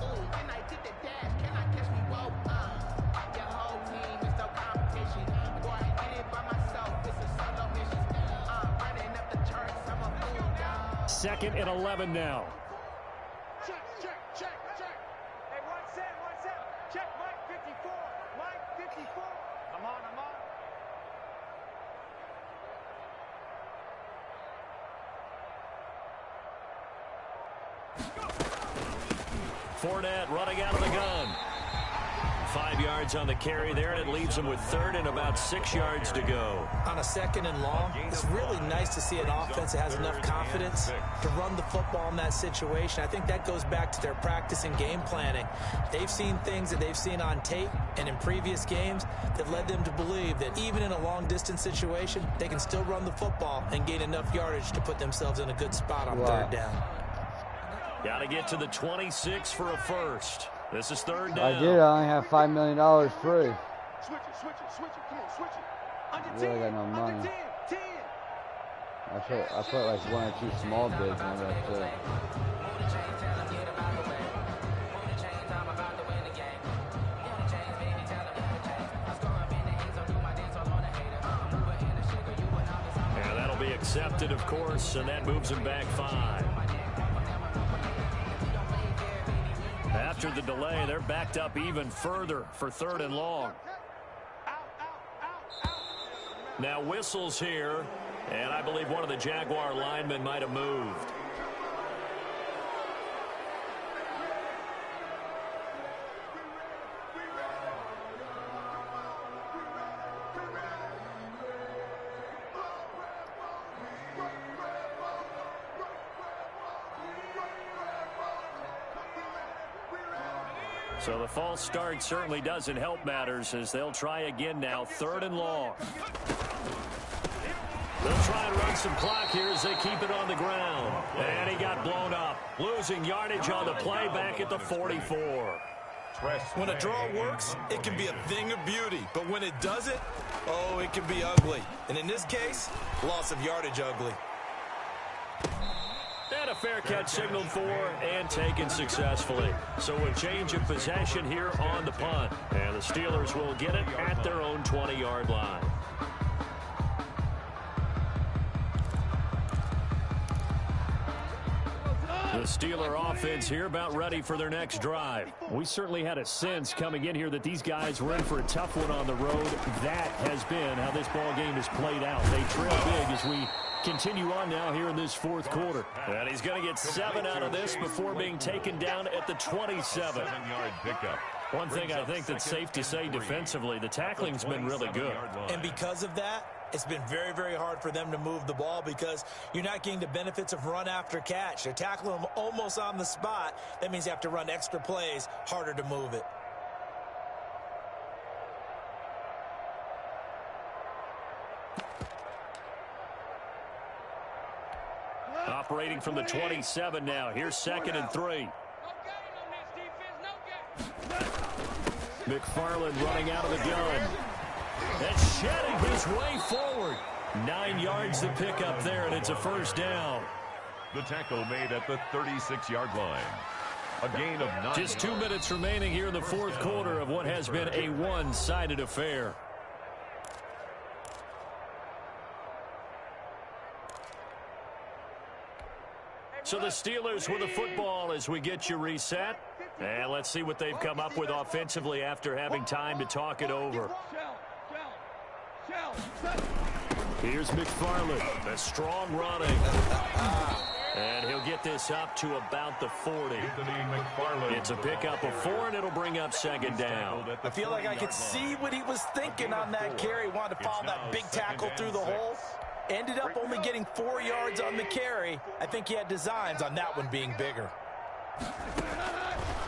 Speaker 1: Second and 11 now.
Speaker 5: Check. Hey, 1 set. Check Mike 54. Mike 54. I'm on.
Speaker 1: Fournette running out of the gun. 5 yards on the carry there, and it leaves him with 3rd and about 6 yards to go.
Speaker 3: On a 2nd and long, it's really nice to see an offense that has enough confidence to run the football in that situation. I think that goes back to their practice and game planning. They've seen things that they've seen on tape and in previous games that led them to believe that even in a long-distance situation, they can still run the football and gain enough yardage to put themselves in a good spot on 3rd down.
Speaker 1: Got to get to the 26 for a first. This is 3rd down.
Speaker 4: I did. I only have $5 million free.
Speaker 5: Switch it. Come on, switch it. Under
Speaker 4: Really
Speaker 5: 10.
Speaker 4: got no money.
Speaker 5: Under 10.
Speaker 4: I put like 1 or 2 small bids, and that's it.
Speaker 1: Yeah, that'll be accepted, of course, and that moves him back 5. After the delay, they're backed up even further for 3rd and long. Now whistles here, and I believe one of the Jaguar linemen might have moved. So the false start certainly doesn't help matters as they'll try again now, 3rd and long. They'll try and run some clock here as they keep it on the ground. And he got blown up, losing yardage on the play back at the 44.
Speaker 3: When a draw works, it can be a thing of beauty. But when it doesn't, oh, it can be ugly. And in this case, loss of yardage ugly.
Speaker 1: And a fair catch signaled for and taken successfully. So a change of possession here on the punt. And the Steelers will get it at their own 20-yard line. The Steeler offense here about ready for their next drive. We certainly had a sense coming in here that these guys were in for a tough one on the road. That has been how this ball game has played out. They trail big as we continue on now here in this 4th quarter. And he's going to get 7 out of this before being taken down at the 27.
Speaker 2: 7-yard pickup.
Speaker 1: One thing I think that's safe to say defensively, the tackling's been really good.
Speaker 3: And because of that, it's been very, very hard for them to move the ball because you're not getting the benefits of run after catch. They're tackling them almost on the spot. That means you have to run extra plays, harder to move it.
Speaker 1: Operating from the 27 now. Here's 2nd and 3. McFarland running out of the gun. And shedding his way forward. 9 yards to pick up there, and it's a 1st down.
Speaker 2: The tackle made at the 36-yard line. A gain of 9.
Speaker 1: Just 2 minutes remaining here in the fourth quarter of what has been a one-sided affair. So the Steelers with the football as we get you reset. And let's see what they've come up with offensively after having time to talk it over. Here's McFarland. The strong running. And he'll get this up to about the 40. It's a pickup of 4, and it'll bring up second down.
Speaker 3: I feel like I could see what he was thinking on that carry. He wanted to follow that big tackle through the hole. Ended up only getting 4 yards on the carry. I think he had designs on that one being bigger.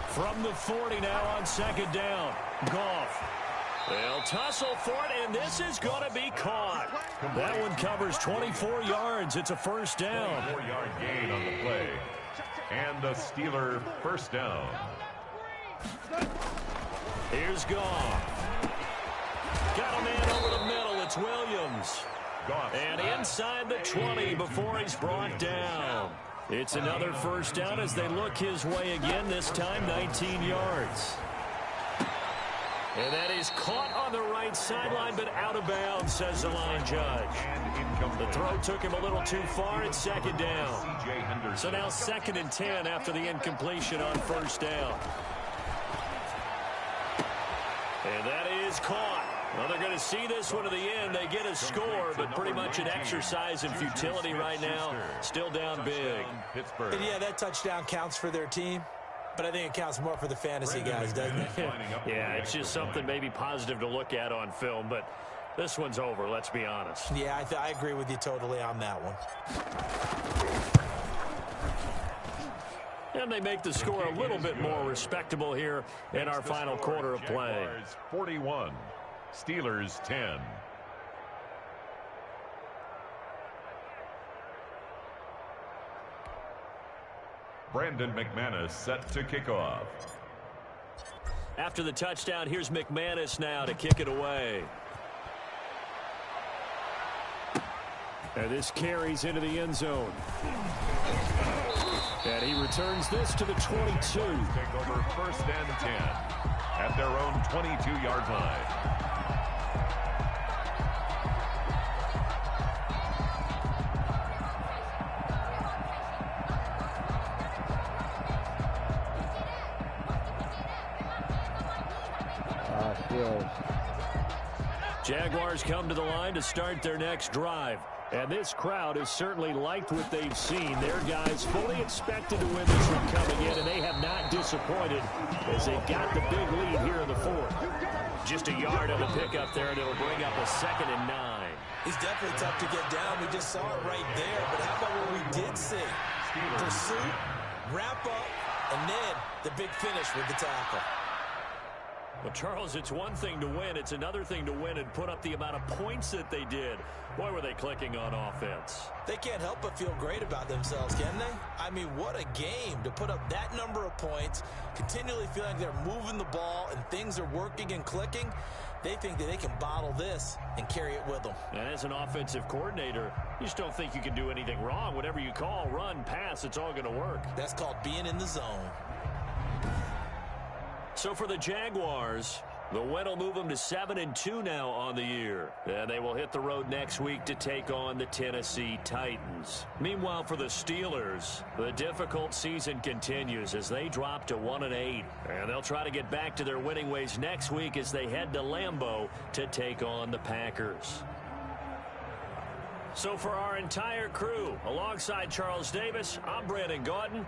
Speaker 1: From the 40 now on second down. Goff. They'll tussle for it, and this is going to be caught. That one covers 24 yards. It's a first down.
Speaker 2: 4-yard gain on the play. And a Steeler first down.
Speaker 1: Here's Goff. Got a man over the middle. It's Williams.
Speaker 2: Goff.
Speaker 1: And inside the 20 before he's brought down. It's another first down as they look his way again, this time 19 yards. And that is caught on the right sideline, but out of bounds, says the line judge. The throw took him a little too far. It's second down. So now 2nd and 10 after the incompletion on first down. And that is caught. Well, they're going to see this one to the end. They get a score, but pretty much an exercise in futility right now. Still down big.
Speaker 3: And yeah, that touchdown counts for their team. But I think it counts more for the fantasy guys, doesn't it?
Speaker 1: Yeah, it's just something maybe positive to look at on film, but this one's over, let's be honest.
Speaker 3: Yeah, I agree with you totally on that one.
Speaker 1: And they make the score a little bit more respectable here in our final quarter of play.
Speaker 2: Jaguars 41, Steelers 10. Brandon McManus set to kick off.
Speaker 1: After the touchdown, here's McManus now to kick it away. And this carries into the end zone. And he returns this to the 22.
Speaker 2: Take over 1st and 10 at their own 22-yard line.
Speaker 1: Jaguars come to the line to start their next drive. And this crowd has certainly liked what they've seen. Their guys fully expected to win this one coming in, and they have not disappointed as they've got the big lead here in the 4th. Just a yard on the pickup there, and it'll bring up a 2nd and 9.
Speaker 3: He's definitely tough to get down. We just saw it right there. But how about what we did see? Pursuit, wrap up, and then the big finish with the tackle.
Speaker 1: Well, Charles, it's one thing to win. It's another thing to win and put up the amount of points that they did. Boy, were they clicking on offense.
Speaker 3: They can't help but feel great about themselves, can they? I mean, what a game to put up that number of points, continually feeling like they're moving the ball and things are working and clicking. They think that they can bottle this and carry it with them.
Speaker 1: And as an offensive coordinator, you just don't think you can do anything wrong. Whatever you call, run, pass, it's all going to work.
Speaker 3: That's called being in the zone.
Speaker 1: So for the Jaguars, the win will move them to 7-2 now on the year. And they will hit the road next week to take on the Tennessee Titans. Meanwhile, for the Steelers, the difficult season continues as they drop to 1-8. And they'll try to get back to their winning ways next week as they head to Lambeau to take on the Packers. So for our entire crew, alongside Charles Davis, I'm Brandon Gaudin.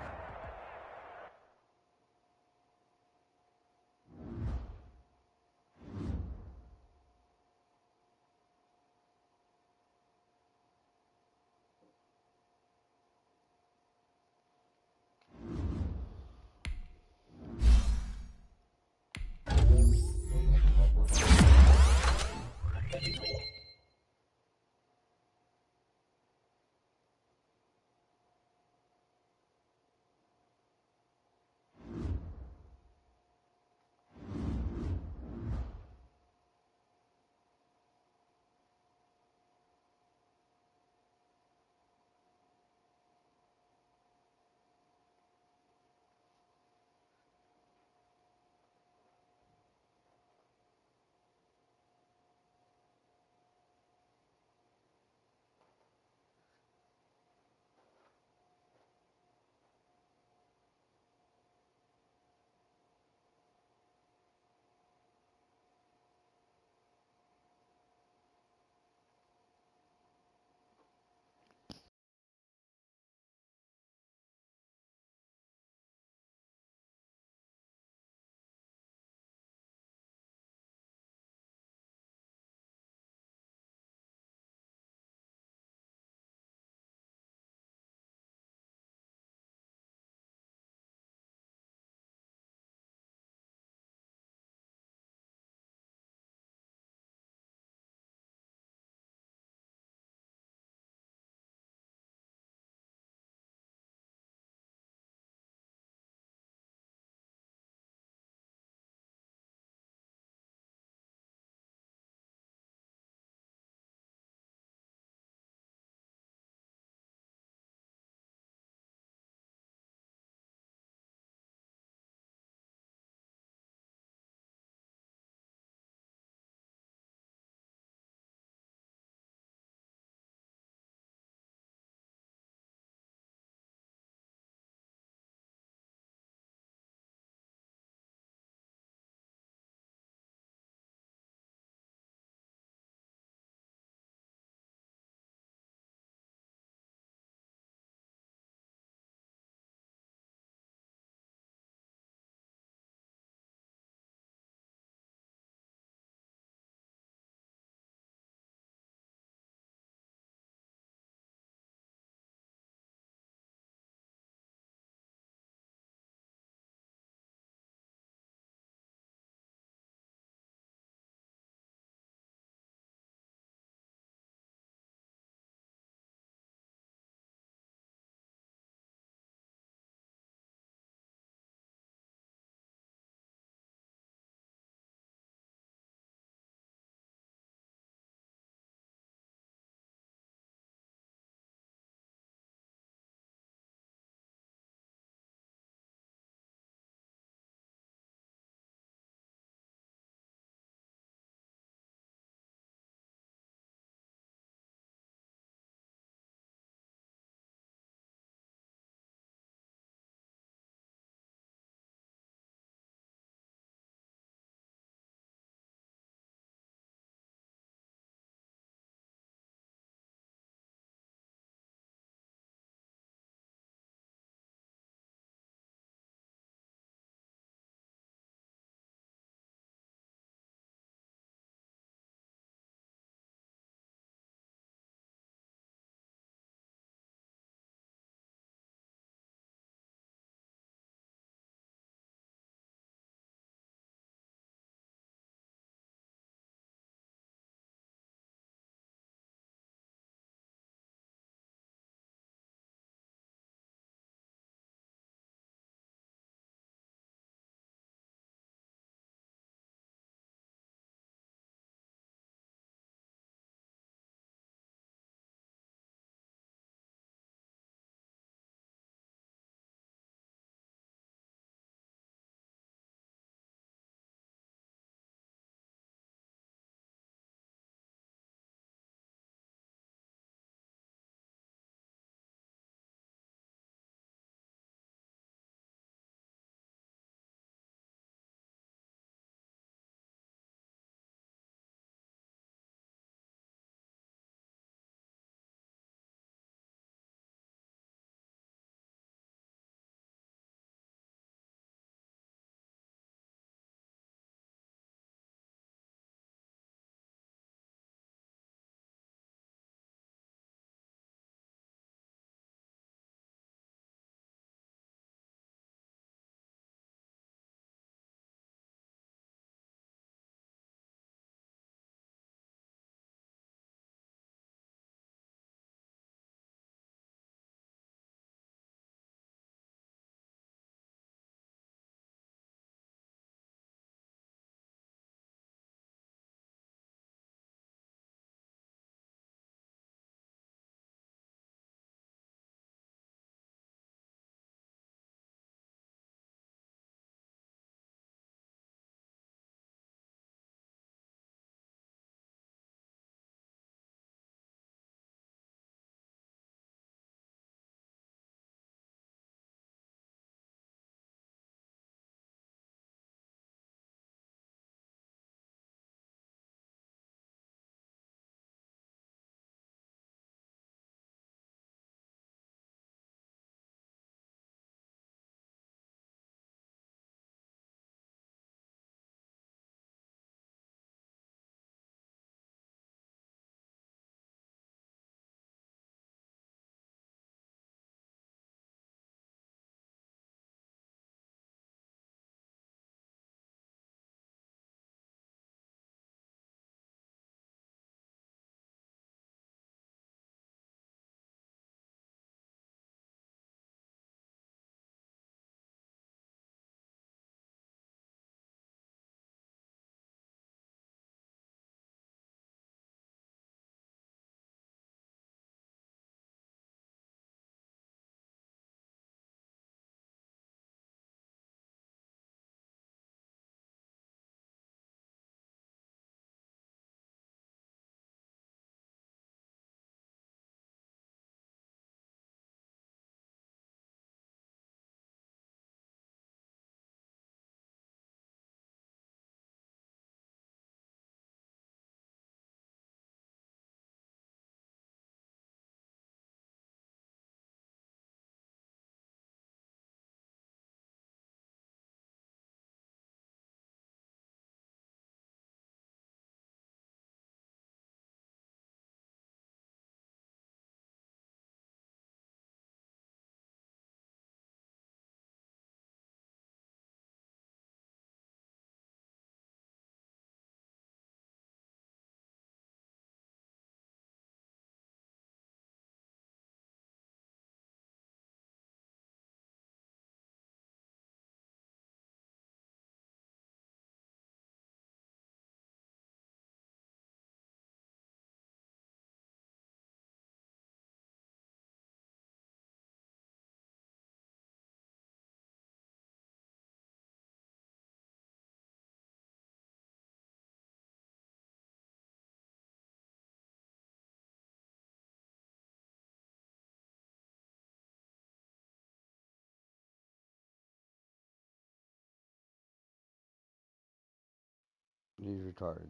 Speaker 4: He's retarded.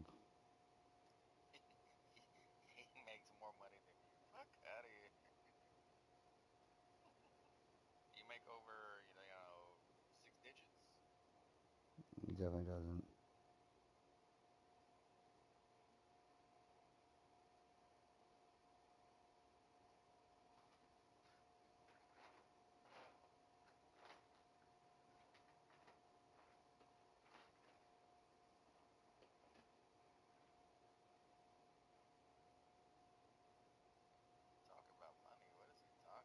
Speaker 8: He makes more money than you. Fuck out of here. You make over, 6 digits.
Speaker 4: He definitely doesn't.
Speaker 8: Talk about money. What is he talking about?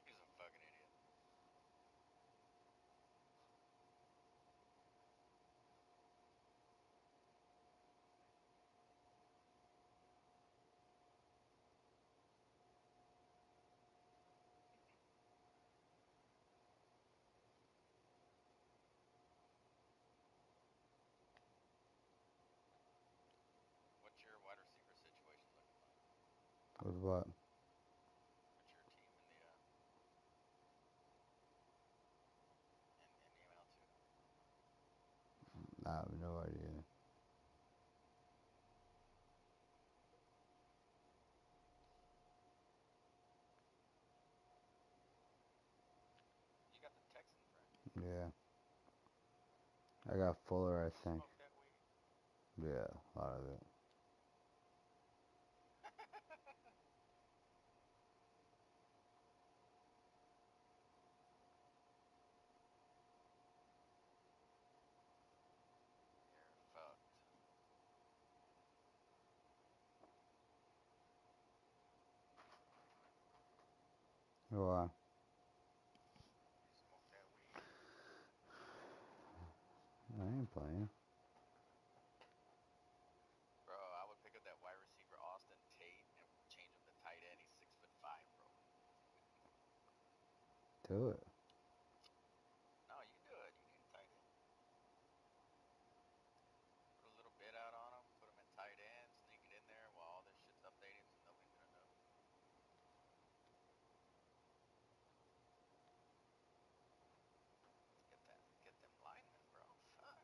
Speaker 8: He's a fucking idiot. He's a fucking idiot. What's your wide receiver situation looking like?
Speaker 4: With what?
Speaker 8: What's your team in the in the ML2?
Speaker 4: I have no idea.
Speaker 8: You got the Texans, right?
Speaker 4: Yeah. I got Fuller, I think.
Speaker 8: Smoke that weed.
Speaker 4: Yeah, a lot of it.
Speaker 8: You're fucked.
Speaker 4: Why?
Speaker 8: You smoke that weed.
Speaker 4: I ain't playing.
Speaker 8: Bro, I would pick up that wide receiver Austin Tate and change him to tight end. He's 6'5", bro.
Speaker 4: Do it.
Speaker 8: No, you do it. You need a tight end. Put a little bit out on him. Put him in tight end. Sneak it in there while all this shit's updating, so nobody's gonna know. Get them linemen, bro. Fuck.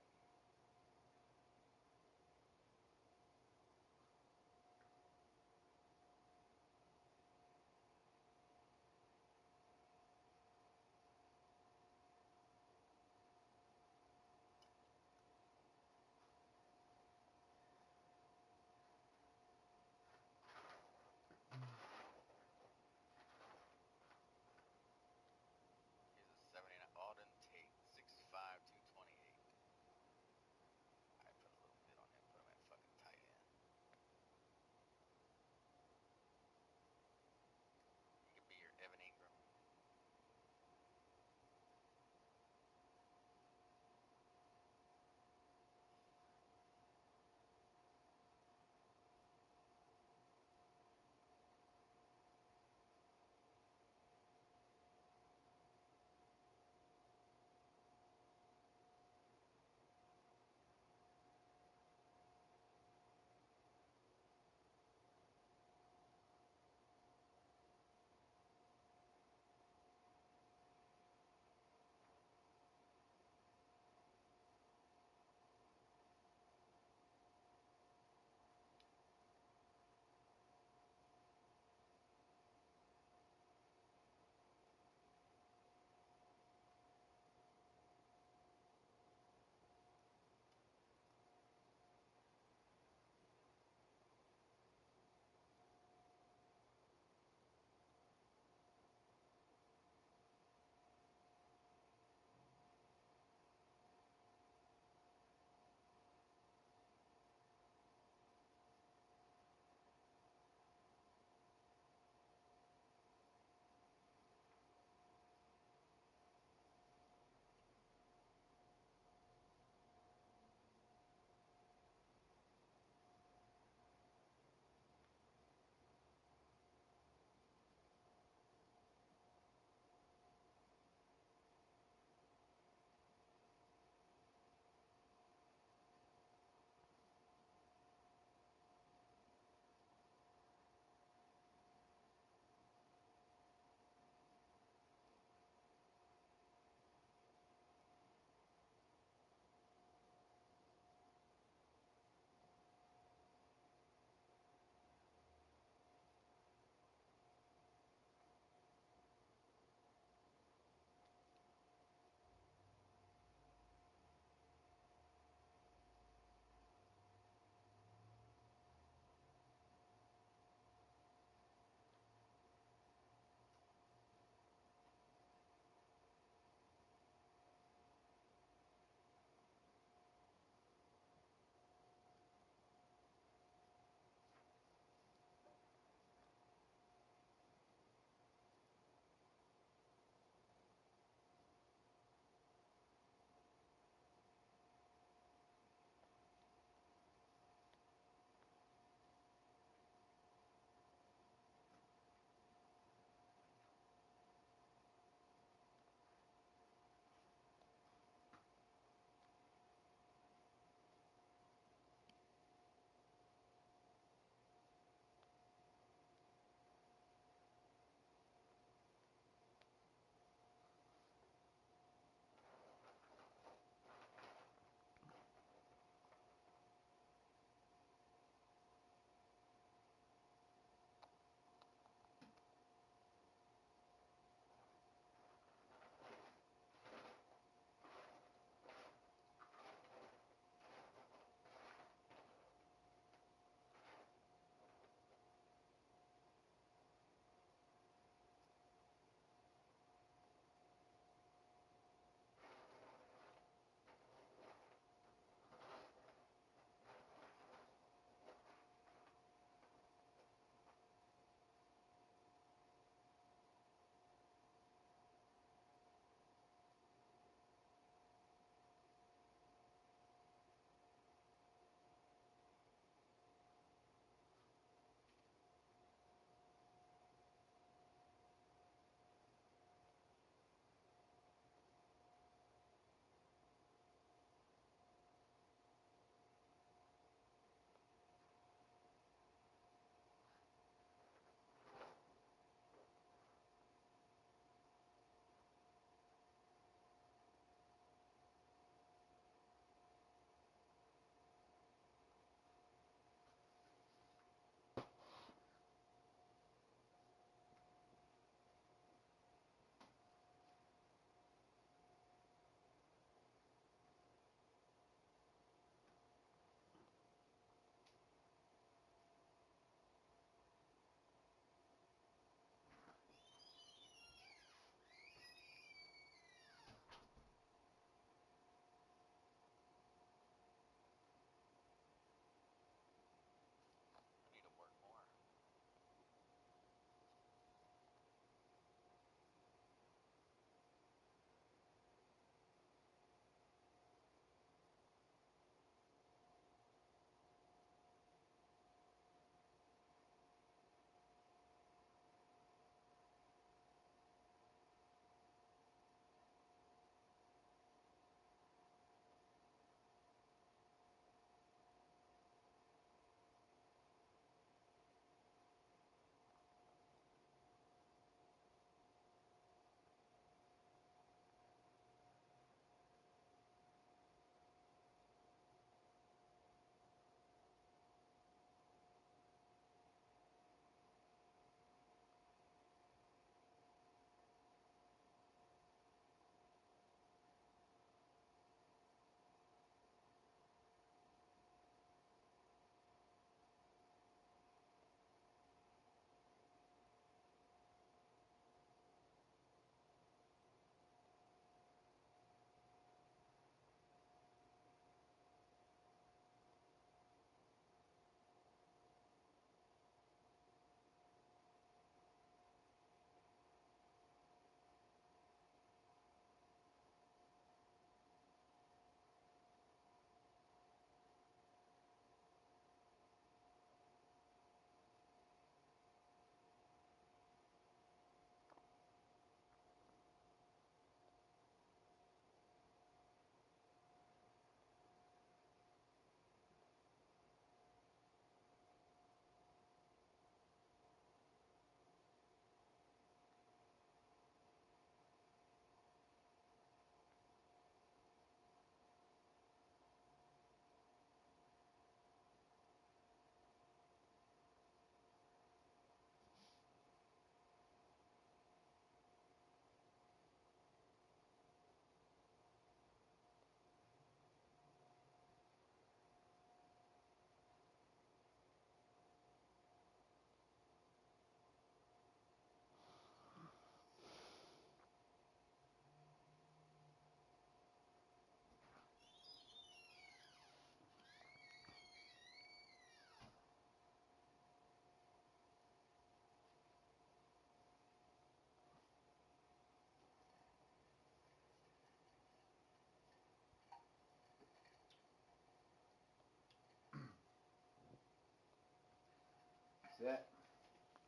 Speaker 9: it.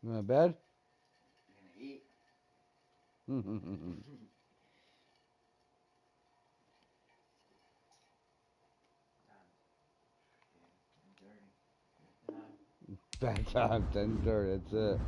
Speaker 4: You going to bed?
Speaker 9: I'm gonna eat.
Speaker 4: Bad time, 10:30. That's it.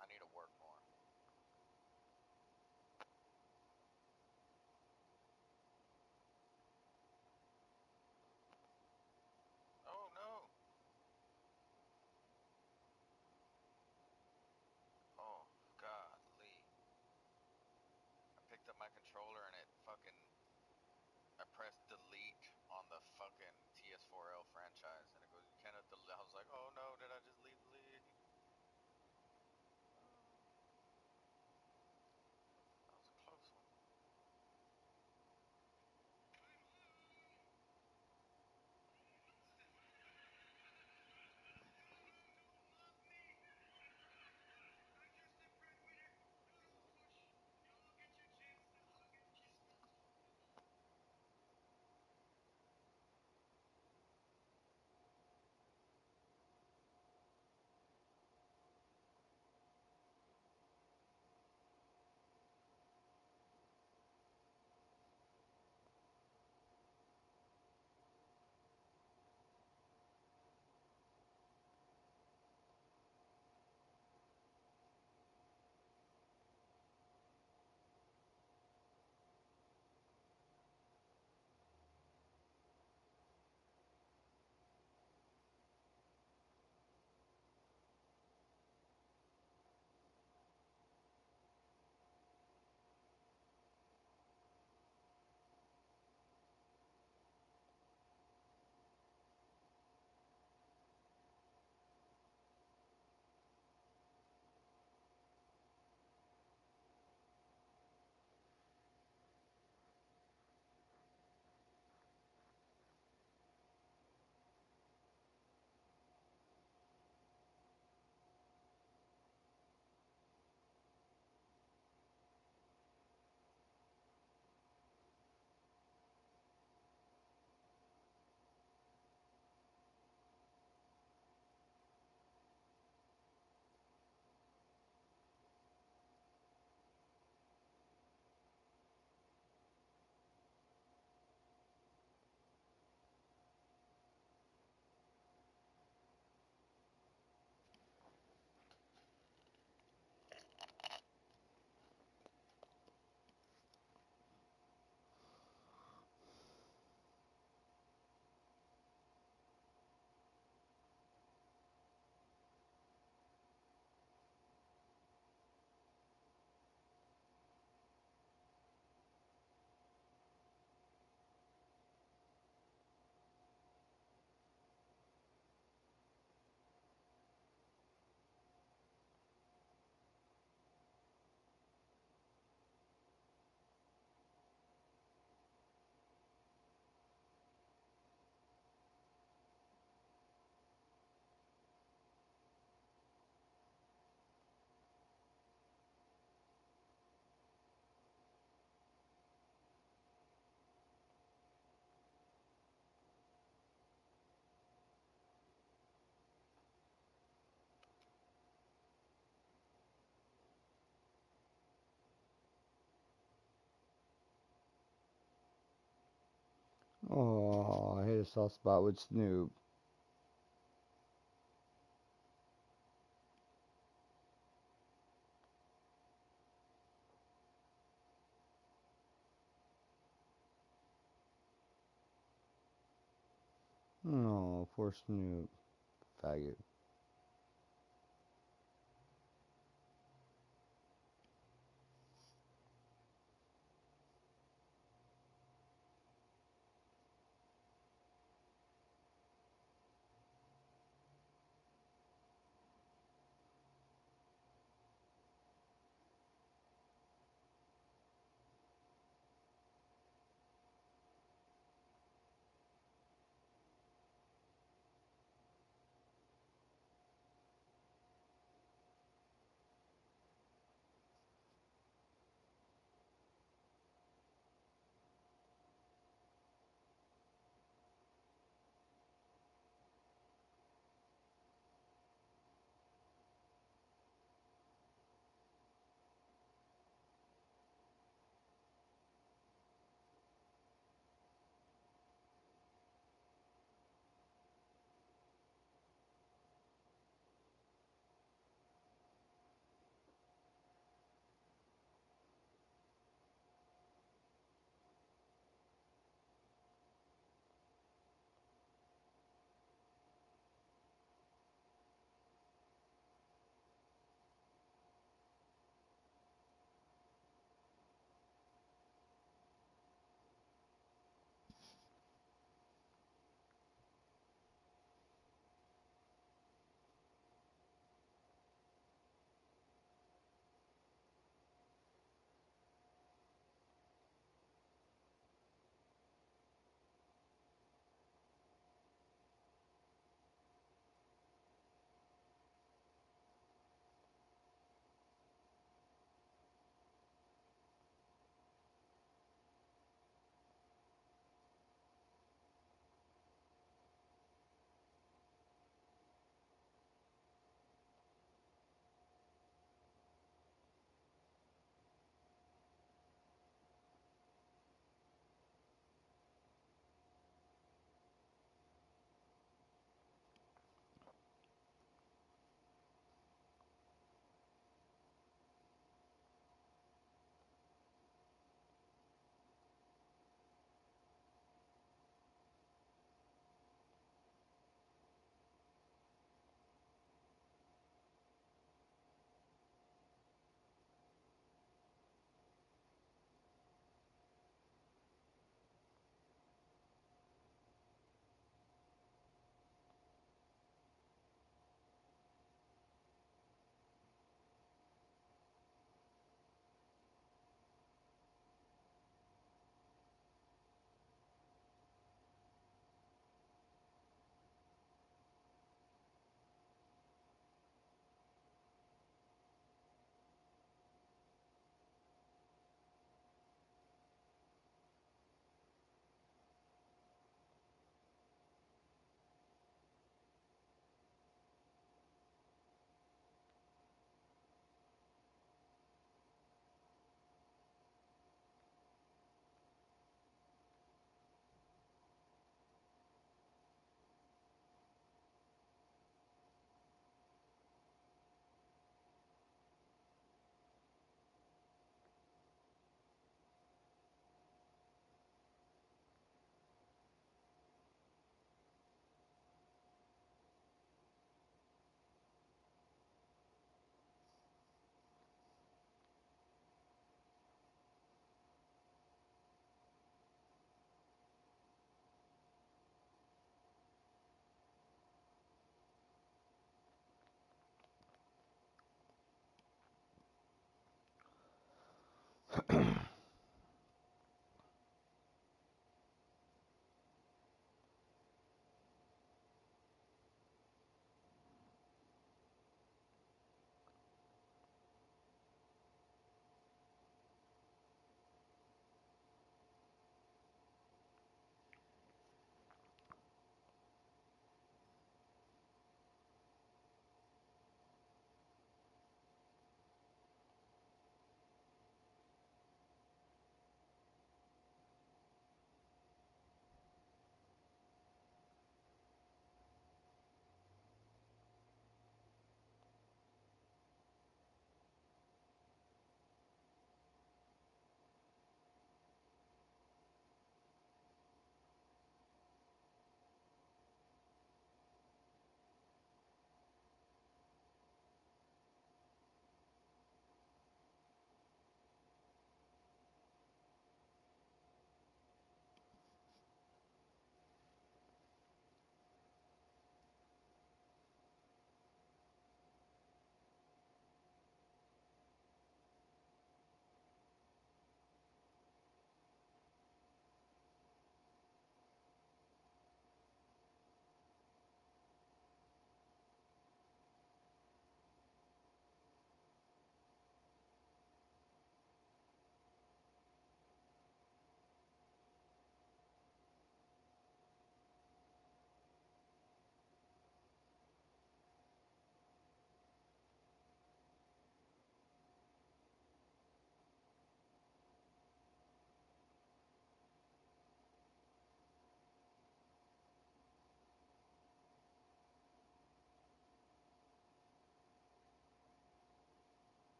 Speaker 8: I need to work more. Oh no. Oh, golly. I picked up my controller and it fucking, I pressed delete on the fucking TS4L franchise and it goes, you cannot delete. I was like, oh no, did I just leave the league? That was a close one.
Speaker 4: Oh, I hit a soft spot with Snoop. Oh, poor Snoop. Faggot.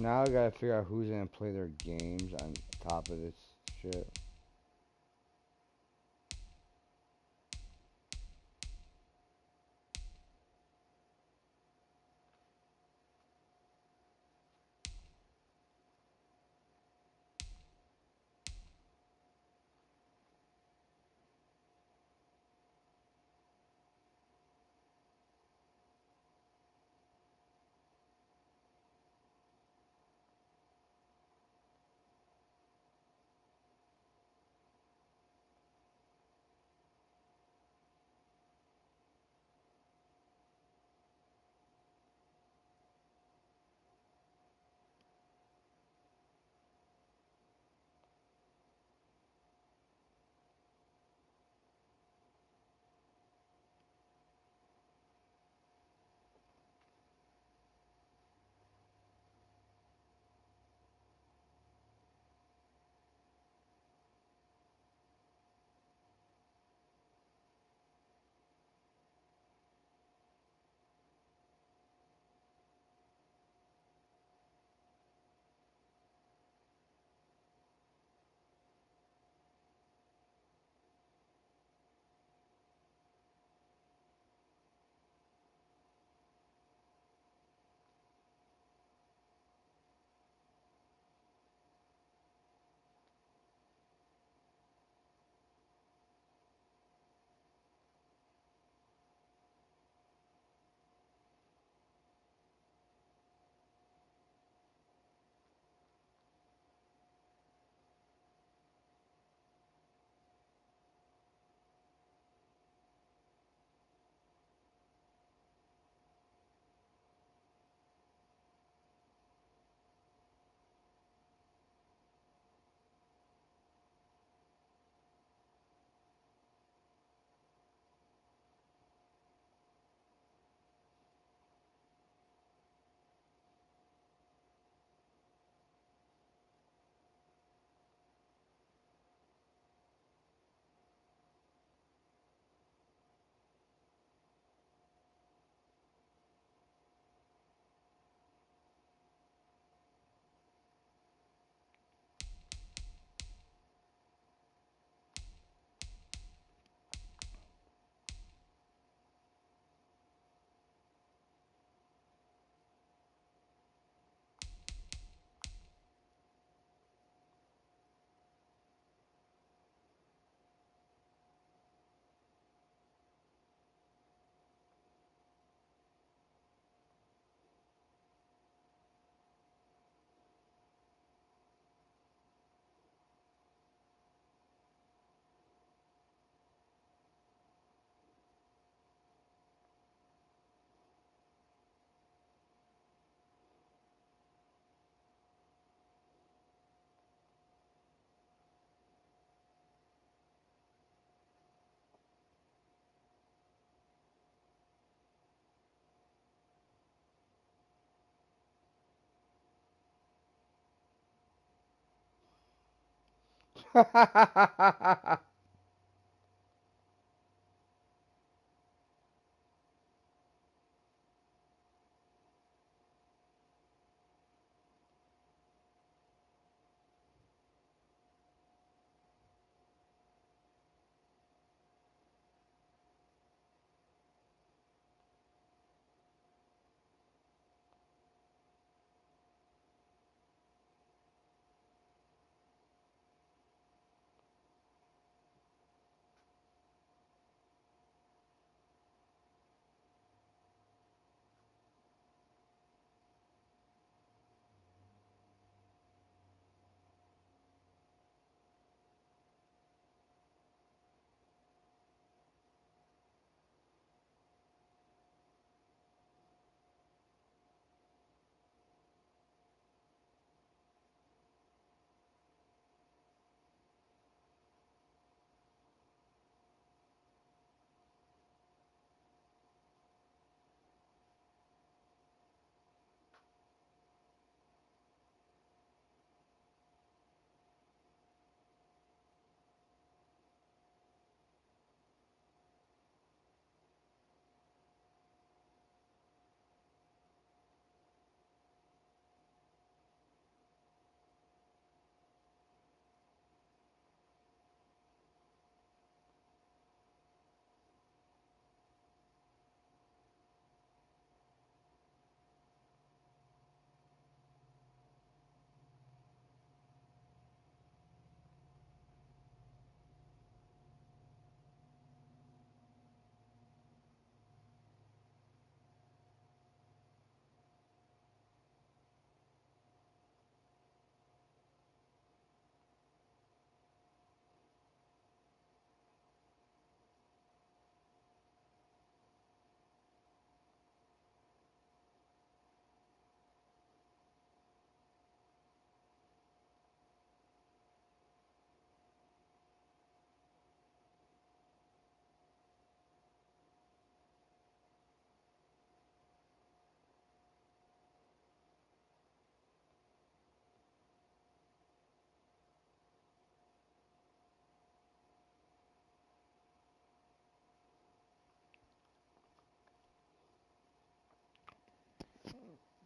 Speaker 4: Now I gotta figure out who's gonna play their games on top of this shit.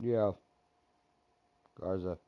Speaker 4: Yeah. Garza.